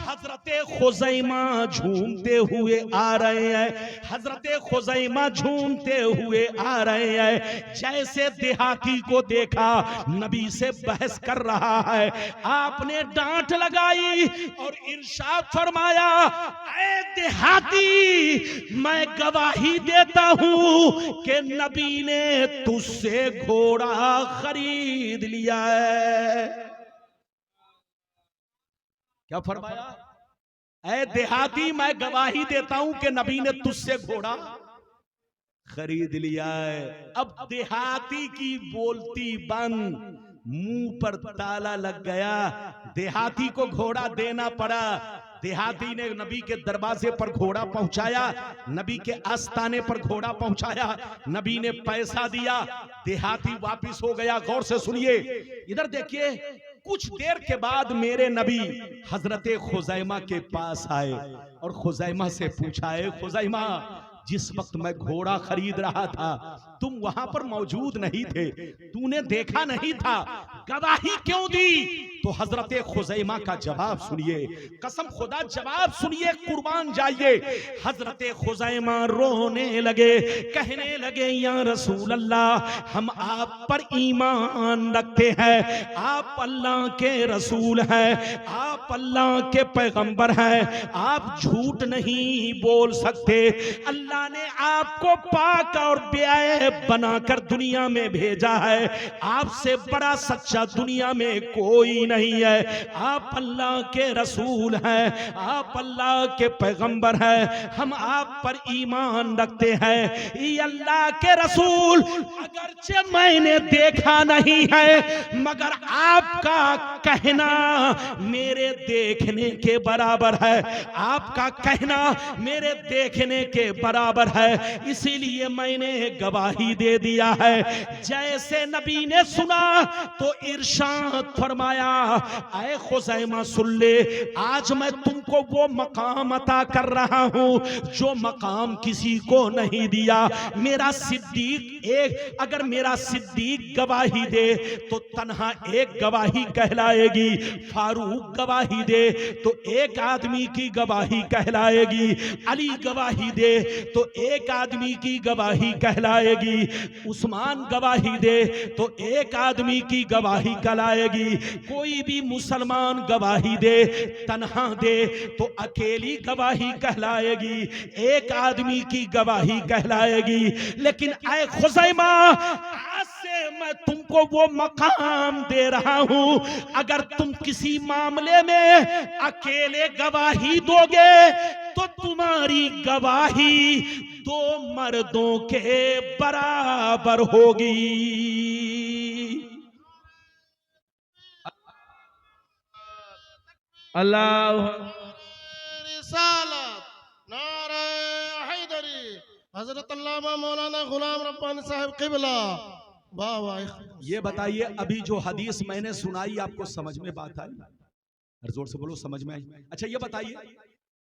हजरत खुज़ैमा झूमते हुए आ रहे हैं, हजरत खुज़ैमा झूमते हुए आ रहे हैं। जैसे देहाती को देखा नबी से बहस कर रहा है, आपने डांट लगाई और इरशाद फरमाया, ऐ देहाती मैं गवाही देता हूं कि नबी ने तुझसे घोड़ा खरीद लिया है। क्या फरमाया? ऐ देहाती मैं गवाही देता हूं कि नबी ने तुझसे घोड़ा खरीद लिया है। अब देहाती की बोलती बंद, मुंह पर ताला लग गया। देहाती को घोड़ा देना पड़ा। देहाती ने नबी के दरवाजे पर घोड़ा पहुंचाया, नबी के आस्ताने पर घोड़ा पहुंचाया, नबी ने पैसा दिया, देहाती वापिस हो गया। गौर से सुनिए, इधर देखिए, कुछ देर के बाद मेरे नबी हजरत खुज़ैमा के पास आए और खुज़ैमा से पूछा, है खुज़ैमा जिस वक्त मैं घोड़ा खरीद रहा था तुम वहां पर मौजूद नहीं थे, तूने देखा नहीं था, गवाही क्यों दी? तो हजरत खुज़ैमा का जवाब सुनिए, कसम खुदा जवाब सुनिए, कुर्बान जाइए। हजरत खुज़ैमा रोने लगे, कहने लगे, या रसूल अल्लाह हम आप पर ईमान रखते हैं, आप अल्लाह के रसूल हैं, आप अल्लाह के पैगंबर हैं, आप झूठ नहीं बोल सकते। अल्लाह ने आपको पाक और बेअयब बनाकर दुनिया में भेजा है, आपसे बड़ा सच्चा दुनिया में कोई नहीं है, आप अल्लाह के रसूल हैं, आप अल्लाह के पैगंबर हैं, हम आप पर ईमान रखते हैं। ये अल्लाह के रसूल, अगरचे मैंने देखा नहीं है मगर आपका कहना मेरे देखने के बराबर है, आपका कहना मेरे देखने के बराबर है, इसीलिए मैंने गवाही दे दिया है। जैसे नबी ने सुना तो इरशाद फरमाया, ऐ खुज़ैमा सुन ले, आज मैं तुमको वो मकाम अता कर रहा हूं जो मकाम किसी को नहीं दिया। मेरा सिद्दीक एक, अगर मेरा सिद्दीक गवाही दे तो तन्हा एक गवाही कहलाएगी, फारूक गवाही दे तो एक आदमी की गवाही कहलाएगी, अली गवाही दे तो एक आदमी की गवाही कहलाएगी, उस्मान गवाही दे तो एक आदमी की गवाही कहलाएगी। कोई भी मुसलमान गवाही दे, तन्हा दे तो अकेली गवाही कहलाएगी, एक आदमी की गवाही कहलाएगी। लेकिन ऐ खुज़ैमा, आज से मैं तुमको वो मकाम दे रहा हूं, अगर तुम किसी मामले में अकेले गवाही दोगे तो तुम्हारी गवाही दो मर्दों के बराबर होगी। अल्लाह रिसालत नारे हैदरी, हजरत अल्लामा मौलाना गुलाम रब्बानी साहब क़िबला। वाह वाह। ये बताइए, अभी जो हदीस मैंने सुनाई आपको समझ में बात आई? हर जोर से बोलो, समझ में आई? अच्छा ये बताइए,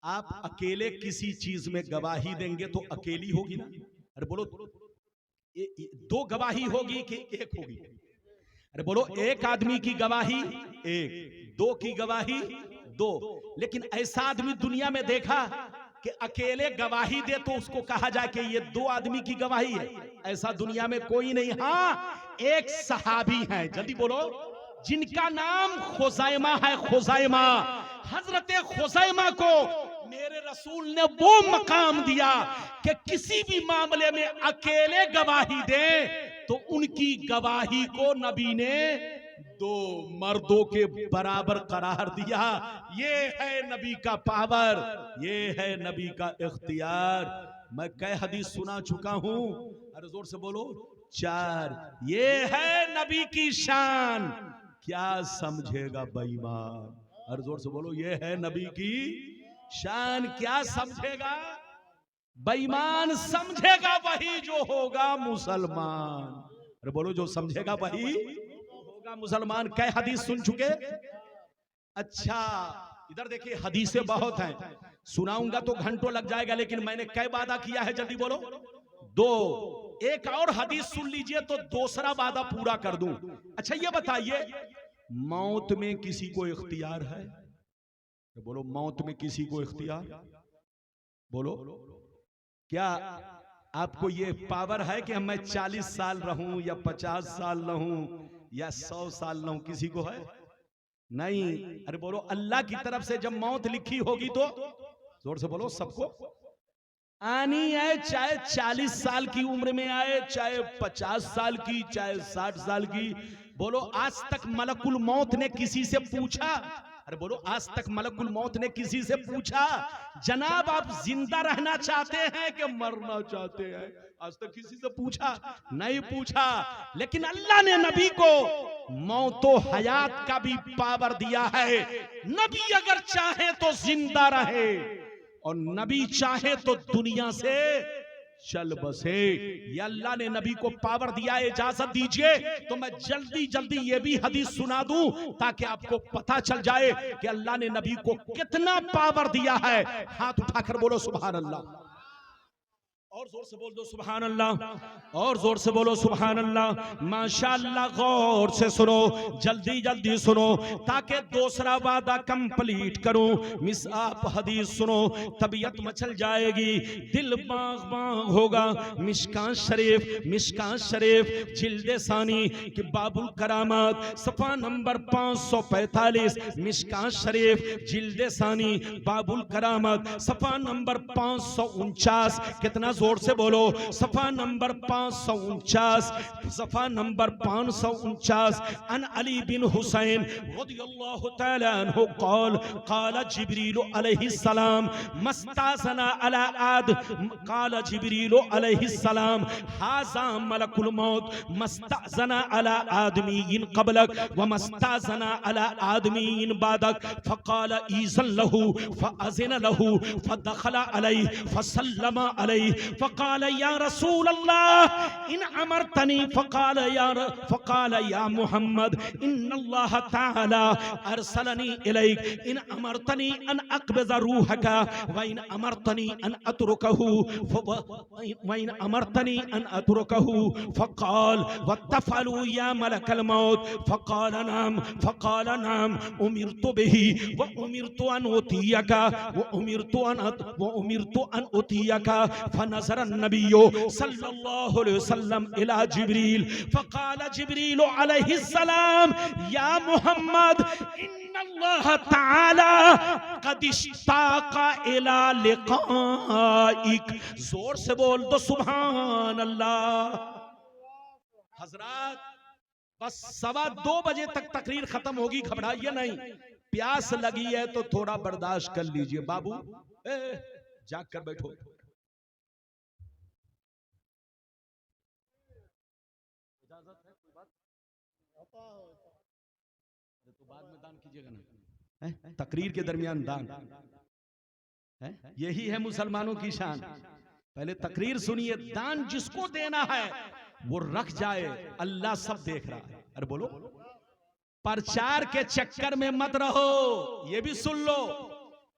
आप अकेले किसी चीज में गवाही देंगे तो अकेली होगी ना? अरे बोलो, दो गवाही होगी कि एक होगी? अरे बोलो, एक आदमी की गवाही एक, दो की गवाही दो। लेकिन ऐसा आदमी दुनिया में देखा कि अकेले गवाही दे तो उसको कहा जाए कि ये दो आदमी की गवाही है? ऐसा दुनिया में कोई नहीं। हाँ, एक सहाबी है, जल्दी बोलो, जिनका नाम खुज़ैमा है। खुज़ैमा, हजरत खुज़ैमा को मेरे रसूल ने वो मकाम दिया कि किसी भी मामले में अकेले गवाही दे तो उनकी गवाही को नबी ने दो मर्दों के बराबर करार दिया। ये है नबी का पावर, ये है नबी का इख्तियार। मैं कई हदीस सुना चुका हूं, अरे जोर से बोलो, 4। ये है नबी की शान, क्या समझेगा बेईमान? अरे जोर से बोलो, ये है नबी की शान क्या समझेगा? बेईमान समझेगा वही जो होगा मुसलमान। अरे बोलो, जो समझेगा वही होगा मुसलमान। कै हदीस सुन चुके? अच्छा इधर देखिए, हदीसें बहुत हैं, सुनाऊंगा तो घंटों लग जाएगा, लेकिन मैंने कै वादा किया है जल्दी बोलो? 2। एक और हदीस सुन लीजिए तो दूसरा वादा पूरा कर दूं। अच्छा ये बताइए, मौत में किसी को इख्तियार है? तो बोलो, मौत में किसी को इख्तियार? बोलो, क्या आपको ये पावर है कि मैं 40 साल रहूं या 50 साल रहूं या 100 साल रहूं? किसी को है? नहीं। अरे बोलो, अल्लाह की तरफ से जब मौत लिखी होगी तो जोर से बोलो, सबको आनी है, चाहे 40 साल की उम्र में आए, चाहे 50 साल की, चाहे 60 साल की। बोलो, आज तक मलकुल मौत ने किसी से पूछा? अरे बोलो, आज तक मलकुल मौत ने किसी से पूछा जनाब आप जिंदा रहना चाहते हैं कि मरना चाहते हैं? आज तक किसी से पूछा? नहीं पूछा। लेकिन अल्लाह ने नबी को मौतो हयात का भी पावर दिया है। नबी अगर चाहे तो जिंदा रहे और नबी चाहे तो दुनिया से चल बसे। ये अल्लाह ने नबी को पावर दिया है। इजाजत दीजिए तो मैं जल्दी जल्दी ये भी हदीस सुना दूं ताकि आपको पता चल जाए कि अल्लाह ने नबी को कितना पावर दिया है। हाथ उठाकर बोलो सुभान अल्लाह, और जोर से बोल दो सुभान अल्लाह, और जोर से बोलो सुभान अल्लाह। माशाअल्लाह, गौर से सुनो, जल्दी जल्दी सुनो ताकि दूसरा वादा कंप्लीट करूं। मिस आप हदीस सुनो, तबीयत मचल जाएगी, दिल बाग बाग होगा। मिशकात शरीफ जिल्दे सानी कि बाबुल करामात सफा नंबर 545। मिशकात शरीफ जिल्दे सानी बाबुल करामात सफा नंबर 549। कितना जोर से बोलो, सफा नंबर 549, सफा नंबर 549। अन अली बिन हुसैन रदियल्लाहु तआला अन्हु क़ाल जिब्रील अलैहिस्सलाम मस्ताज़ना अला आद क़ाल जिब्रील अलैहिस्सलाम हाज़ा मलकुल मौत मस्ताज़ना अला आदमीन क़बलक व मस्ताज़ना अला आदमीन बादक फ़क़ाल ईज़न लहू फ़अज़िन लहू फ़दख़ल अलैहि फ़सल्लम अलैहि फ़क़ाल या रसूल अल्लाह इन अमरतनी फ़क़ाल या मुहम्मद इन्नल्लाह तआला अरसलनी इलैक इन अमरतनी अन अक़बिज़ रूहका व इन अमरतनी अन अतरुकहु व इन अमरतनी अन अतरुकहु फ़क़ाल वतफ़अलू या मलकल मौत फ़क़ाल नाम उमिरतु बिही व उमिरतु अन उतियका व उमिरतु अन उतियका। फनज़र नबियो सल्लल्लाहु अलैहि वसल्लम इला जिब्रील फ़क़ाल जिब्रील अलैहिस्सलाम या मुहम्मद इन्नल्लाह तआला क़द इश्ताक़ा इला लिक़ाइक। जोर से बोल दो सुभान अल्लाह। हज़रात, बस 2:15 बजे तक तकरीर खत्म होगी, घबराइए नहीं। प्यास लगी है तो थोड़ा बर्दाश्त कर लीजिए। बाबू जाग कर बैठो। तो बाद में दान कीजिएगा ना, तकरीर के दरमियान दान है। यही है मुसलमानों की शान। पहले तकरीर सुनिए, दान जिसको देना है वो रख जाए, अल्लाह सब देख रहा है। अरे बोलो, प्रचार के चक्कर में मत रहो। ये भी सुन लो,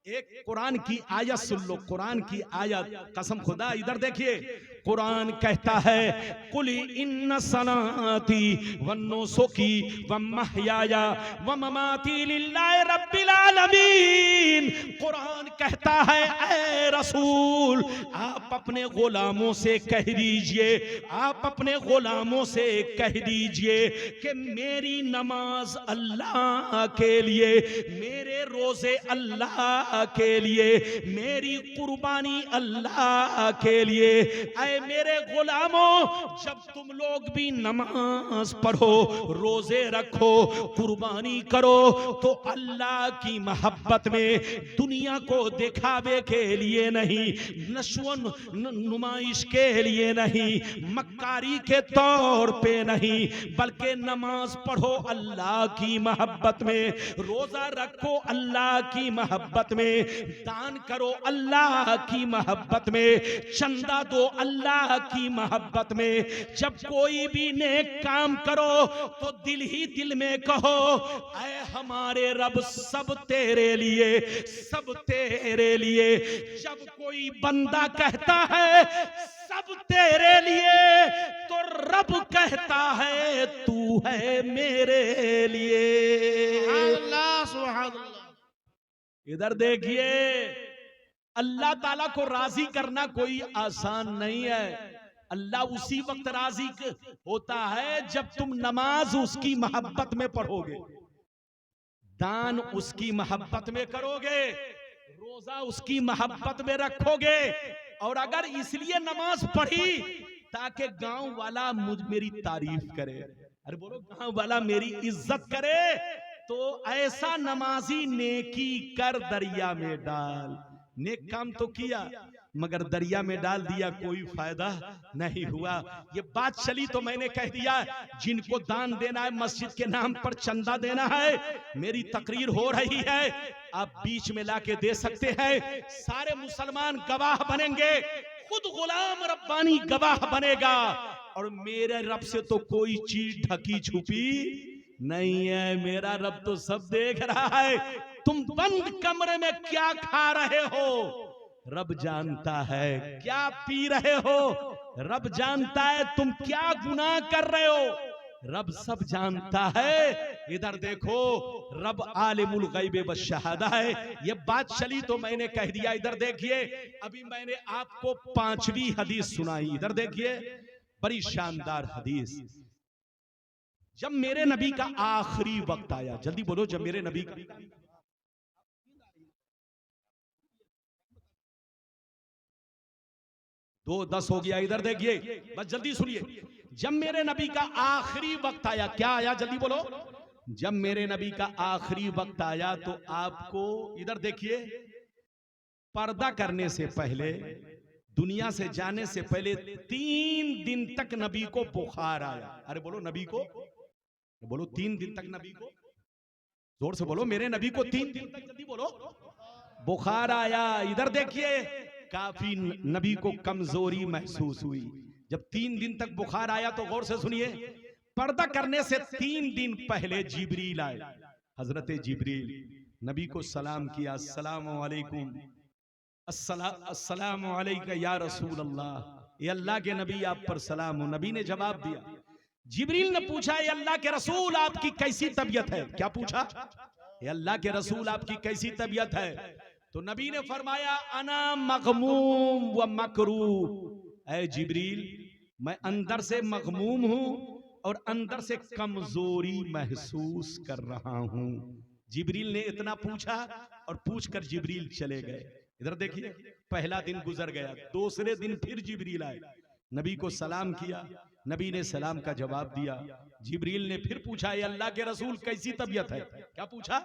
एक कुरान की आयत सुन लो, कुरान की आयत, कसम खुदा। इधर देखिए, कुरान कहता है कुली इन्ना सलाती व नुसुकी व महयाया व ममाती लिल्लाहि रब्बिल आलमीन। कुरान कहता है ऐ रसूल, आप अपने गुलामों से कह दीजिए, आप अपने गुलामों से कह दीजिए कि मेरी नमाज अल्लाह के लिए, मेरे रोजे अल्लाह के लिए, मेरी कुर्बानी अल्लाह के लिए। ऐ ऐ मेरे गुलामों, जब तुम लोग भी नमाज पढ़ो, रोजे रखो, कुर्बानी करो, तो अल्लाह की मोहब्बत में, दुनिया को दिखावे के लिए नहीं, नशो नुमाइश के लिए नहीं, मक्कारी के तौर पे नहीं, बल्कि नमाज पढ़ो अल्लाह की मोहब्बत में, रोजा रखो अल्लाह की मोहब्बत में, दान करो अल्लाह की मोहब्बत में, चंदा दो अल्लाह की मोहब्बत में। जब कोई भी नेक काम करो तो दिल ही दिल में कहो, ऐ हमारे रब सब तेरे लिए, सब तेरे लिए। जब कोई बंदा कहता है सब तेरे लिए, तो रब कहता है तू है मेरे लिए। अल्लाह सुभान अल्लाह। इधर देखिए, अल्लाह ताला को राजी करना कोई आसान नहीं है। अल्लाह उसी वक्त राजी होता है जब तुम नमाज उसकी मोहब्बत में पढ़ोगे, दान उसकी मोहब्बत में करोगे, रोजा उसकी मोहब्बत में रखोगे। और अगर इसलिए नमाज पढ़ी ताकि गांव वाला मेरी तारीफ करे, अरे बोलो गांव वाला मेरी इज्जत करे, तो ऐसा नमाजी नेकी कर दरिया में डाल। नेक काम तो किया मगर दरिया में डाल दिया, कोई फायदा नहीं हुआ। ये बात चली तो मैंने कह दिया, जिनको दान देना है, मस्जिद के नाम पर चंदा देना है, मेरी तकरीर हो रही है, आप बीच में लाके दे सकते हैं। सारे मुसलमान गवाह बनेंगे, खुद गुलाम रब्बानी गवाह बनेगा, और मेरे रब से तो कोई चीज ढकी छुपी नहीं है। मेरा रब तो सब देख रहा है। तुम बंद कमरे में क्या खा रहे हो, रब जानता है। क्या पी रहे हो, रब जानता है। तुम क्या गुनाह कर रहे हो, रब सब जानता है। इधर देखो, रब आलिमुल गैब व शहादा है। ये बात चली तो मैंने कह दिया। इधर देखिए, अभी मैंने आपको 5वीं हदीस सुनाई। इधर देखिए, बड़ी शानदार हदीस। जब मेरे नबी का आखिरी वक्त आया, जल्दी बोलो, जब मेरे नबी का 2:10 हो गया। इधर देखिए, बस जल्दी सुनिए। जब मेरे नबी का आखिरी वक्त आया, क्या आया, जल्दी बोलो। जब मेरे नबी का आखिरी वक्त आया तो आपको, इधर देखिए, पर्दा करने से पहले, दुनिया से जाने से पहले 3 दिन तक नबी को बुखार आया। अरे बोलो, नबी को बोलो, 3 दिन तक नबी को, जोर से बोलो, मेरे नबी को 3 दिन तक, जल्दी बोलो, बुखार आया। इधर देखिए, काफी नबी को कमजोरी महसूस हुई। जब 3 दिन तक बुखार आया तो गौर से सुनिए, पर्दा करने से 3 दिन पहले जिब्रील आए। हजरत जिब्रील नबी को सलाम किया, अस्सलामु अलैकुम, अस्सलामु अलैका या रसूल अल्लाह, ये अल्लाह के नबी आप पर सलाम हो। नबी ने जवाब दिया। जिब्रील ने पूछा, ये अल्लाह के रसूल आपकी कैसी तबीयत है? क्या पूछा? ये अल्लाह के रसूल आपकी कैसी तबीयत है? तो नबी ने फरमाया, अना मगमूम व मकरूब। ऐ जिब्रील, मैं अंदर से मगमूम हूं और अंदर से कमजोरी महसूस कर रहा हूं। जिब्रील ने इतना पूछा और पूछकर जिब्रील चले गए। इधर देखिए, पहला दिन गुजर गया, दूसरे दिन फिर जिब्रील आए, नबी को सलाम किया, नबी ने सलाम का जवाब दिया। जिब्रील ने फिर पूछा, ये अल्लाह के रसूल कैसी तबीयत है? क्या पूछा?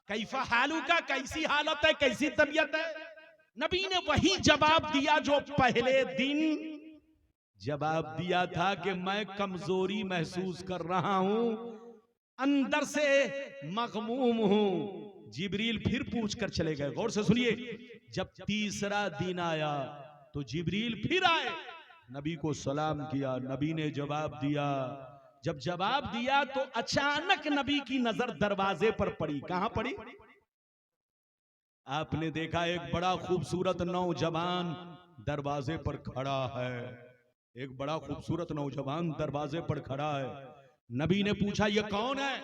कैफा हालू का, कैसी हालत है, कैसी तबीयत है? नबी ने वही जवाब दिया जो पहले दिन जवाब दिया था कि मैं कमजोरी महसूस कर रहा हूं, अंदर से मगमूम हूं। जिब्रील फिर पूछकर चले गए। गौर से सुनिए, जब तीसरा दिन आया तो जिब्रील फिर आए, नबी को सलाम किया, नबी ने जवाब दिया। जब जवाब दिया तो अचानक नबी की नजर दरवाजे पर पड़ी। कहां पड़ी? आपने देखा, एक बड़ा खूबसूरत नौजवान दरवाजे पर खड़ा है। एक बड़ा खूबसूरत नौजवान दरवाजे पर खड़ा है। नबी ने पूछा, ये कौन है?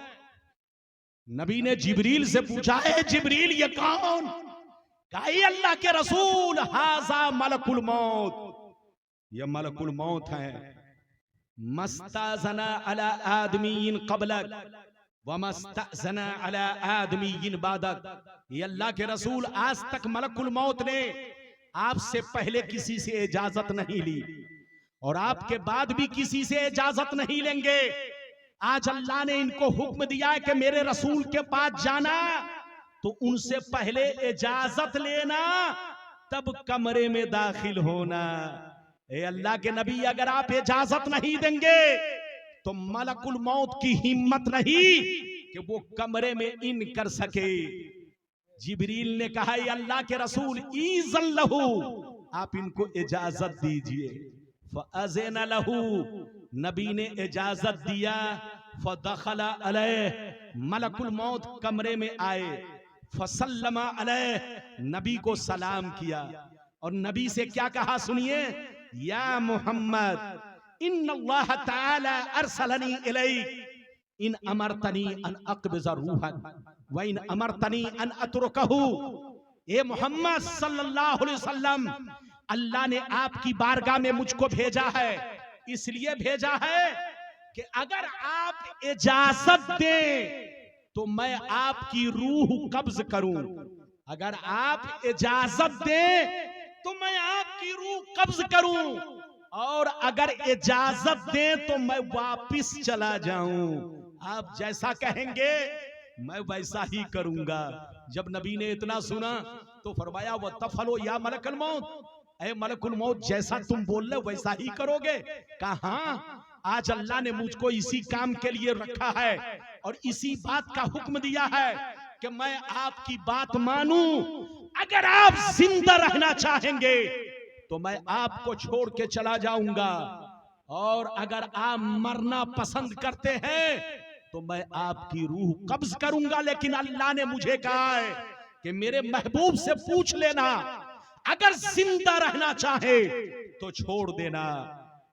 नबी ने जिब्रील से पूछा, है जिब्रील, ये कौन? कहा, ये अल्लाह के रसूल, हाजा मलकुल मौत, ये मलकुल मौत है। मस्ताजना अला आदमीन क़ब्लक व मस्ताजना अला आदमीन बादक। ये अल्लाह के रसूल, आज तक मलकुल मौत ने आपसे पहले किसी से इजाजत नहीं ली, और आपके बाद भी किसी से इजाजत नहीं लेंगे। आज अल्लाह ने इनको हुक्म दिया है कि मेरे रसूल के पास जाना तो उनसे पहले इजाजत लेना, तब कमरे में दाखिल होना। ए अल्लाह के नबी, अगर आप इजाजत नहीं देंगे तो मलकुल मौत की हिम्मत नहीं कि वो कमरे में इन कर सके। जिब्रील ने कहा, अल्लाह के रसूल ईज़न लहू, आप इनको इजाजत दीजिए। फ़अज़िन लहू, नबी ने इजाजत दिया। फ़दख़ला अलैह, मलकुल मौत कमरे में आए। फ़सल्लमा अलैह, नबी को सलाम किया और नबी से क्या कहा सुनिए, या मोहम्मद इन्नल्लाह तआला अरसलनी इलैक इन अमरतनी अन अक़बिज़ रूहक व इन अमरतनी अन अतरुकहू। ए मोहम्मद सल्लल्लाहु अलैहि वसल्लम, अल्लाह ने आपकी बारगाह में मुझको भेजा है, इसलिए भेजा है कि अगर आप इजाजत दें तो मैं आपकी रूह कब्ज करूं। अगर आप इजाजत दें तो मैं आपकी रूह कब्ज करूं, और अगर इजाजत दें तो मैं वापिस चला जाऊं। आप जैसा कहेंगे मैं वैसा ही करूंगा। जब नबी ने इतना सुना तो फरमाया, वो तफलो या मलकुल मौत, ऐ मलकुल मौत, जैसा तुम बोल रहे वैसा ही करोगे। कहा, आज अल्लाह ने मुझको इसी काम के लिए रखा है और इसी बात का हुक्म दिया है कि मैं आपकी बात मानूं। अगर आप जिंदा रहना चाहेंगे तो मैं आपको छोड़ के चला जाऊंगा, और अगर आप मरना पसंद करते हैं तो मैं आपकी रूह कब्ज करूंगा। लेकिन अल्लाह ने मुझे कहा है कि मेरे महबूब से पूछ लेना, अगर जिंदा रहना चाहे तो छोड़ देना,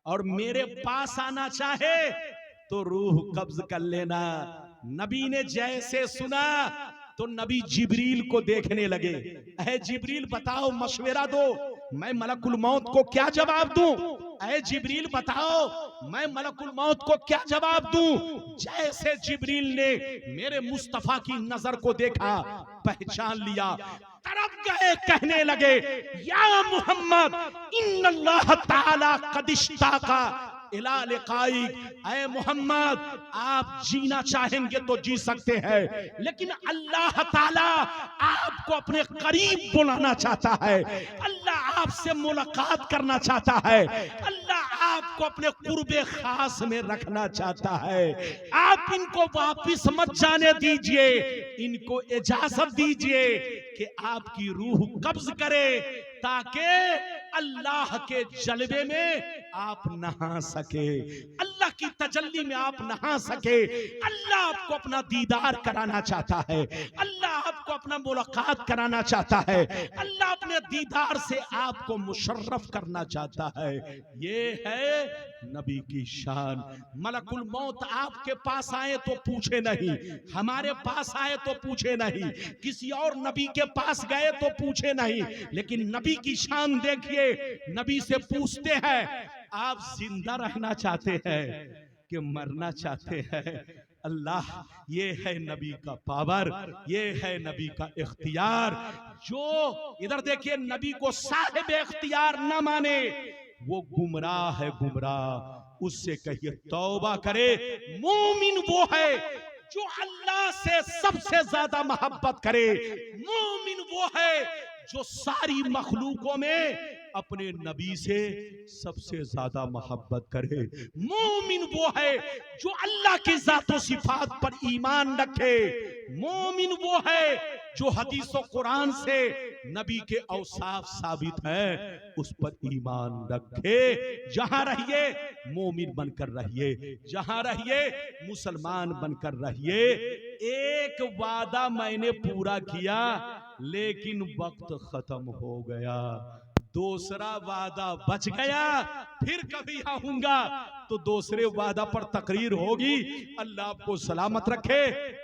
और मेरे पास आना चाहे तो रूह कब्ज कर लेना। नबी ने जैसे सुना तो नबी जिब्रील को देखने लगे। ऐ जिब्रील बताओ, मशवरा दो, मैं मलकुल मौत को क्या जवाब दूं? ऐ जिब्रील बताओ, मैं मलकुल मौत को क्या जवाब दूं? जैसे जिब्रील ने मेरे मुस्तफा की नजर को देखा, पहचान लिया, तरफ गए, कहने लगे, या मोहम्मद इन्नल्लाह ताला कद इश्ताका इला लिकाइक। ऐ मोहम्मद, आप जीना चाहेंगे तो जी सकते हैं, लेकिन अल्लाह ताला आपको अपने करीब बुलाना चाहता है। अल्लाह आपसे मुलाकात करना चाहता है। अल्लाह आपको अपने कुर्बे खास में रखना चाहता है। आप इनको वापिस मत जाने दीजिए, इनको इजाजत दीजिए कि आपकी रूह कब्ज करे, ताकि अल्लाह के जलवे में आप नहा सके, अल्लाह की तजल्ली में आप नहा सके। अल्लाह आपको अपना दीदार कराना चाहता है, अल्लाह आपको अपना मुलाकात कराना चाहता है, अल्लाह अपने दीदार से आपको मुशर्रफ करना चाहता है। ये है नबी की शान। मलकुल मौत आपके पास आए तो पूछे नहीं, हमारे पास आए तो पूछे नहीं, किसी और नबी के पास गए तो पूछे नहीं, लेकिन नबी की शान देखिए। नबी से पूछते हैं, आप जिंदा रहना चाहते हैं कि मरना चाहते हैं? अल्लाह, ये है नबी का पावर, ये है नबी का इख्तियार। जो इधर देखिए, नबी को साहिब इख्तियार न माने वो गुमराह है, गुमराह। उससे कहिए तौबा करे। मोमिन वो है जो अल्लाह से सबसे ज्यादा मोहब्बत करे। मोमिन वो है जो सारी मखलूकों में अपने नबी से सबसे ज्यादा मोहब्बत करे। मोमिन वो है जो अल्लाह की जातो सिफात पर ईमान रखे। मोमिन वो है जो हदीस और कुरान से नबी के औसाफ साबित है उस पर ईमान रखे। जहां रहिए मोमिन बनकर रहिए, जहां रहिए मुसलमान बनकर रहिए। एक वादा मैंने पूरा किया लेकिन वक्त खत्म हो गया, दूसरा वादा बच गया, फिर कभी आऊंगा तो दूसरे वादा पर तकरीर होगी। अल्लाह आपको सलामत रखे,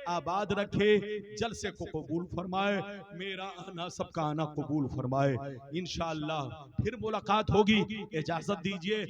आबाद रखे, जलसे को कबूल फरमाए, मेरा आना सबका आना कबूल फरमाए। इंशाअल्लाह फिर मुलाकात होगी, इजाजत दीजिए।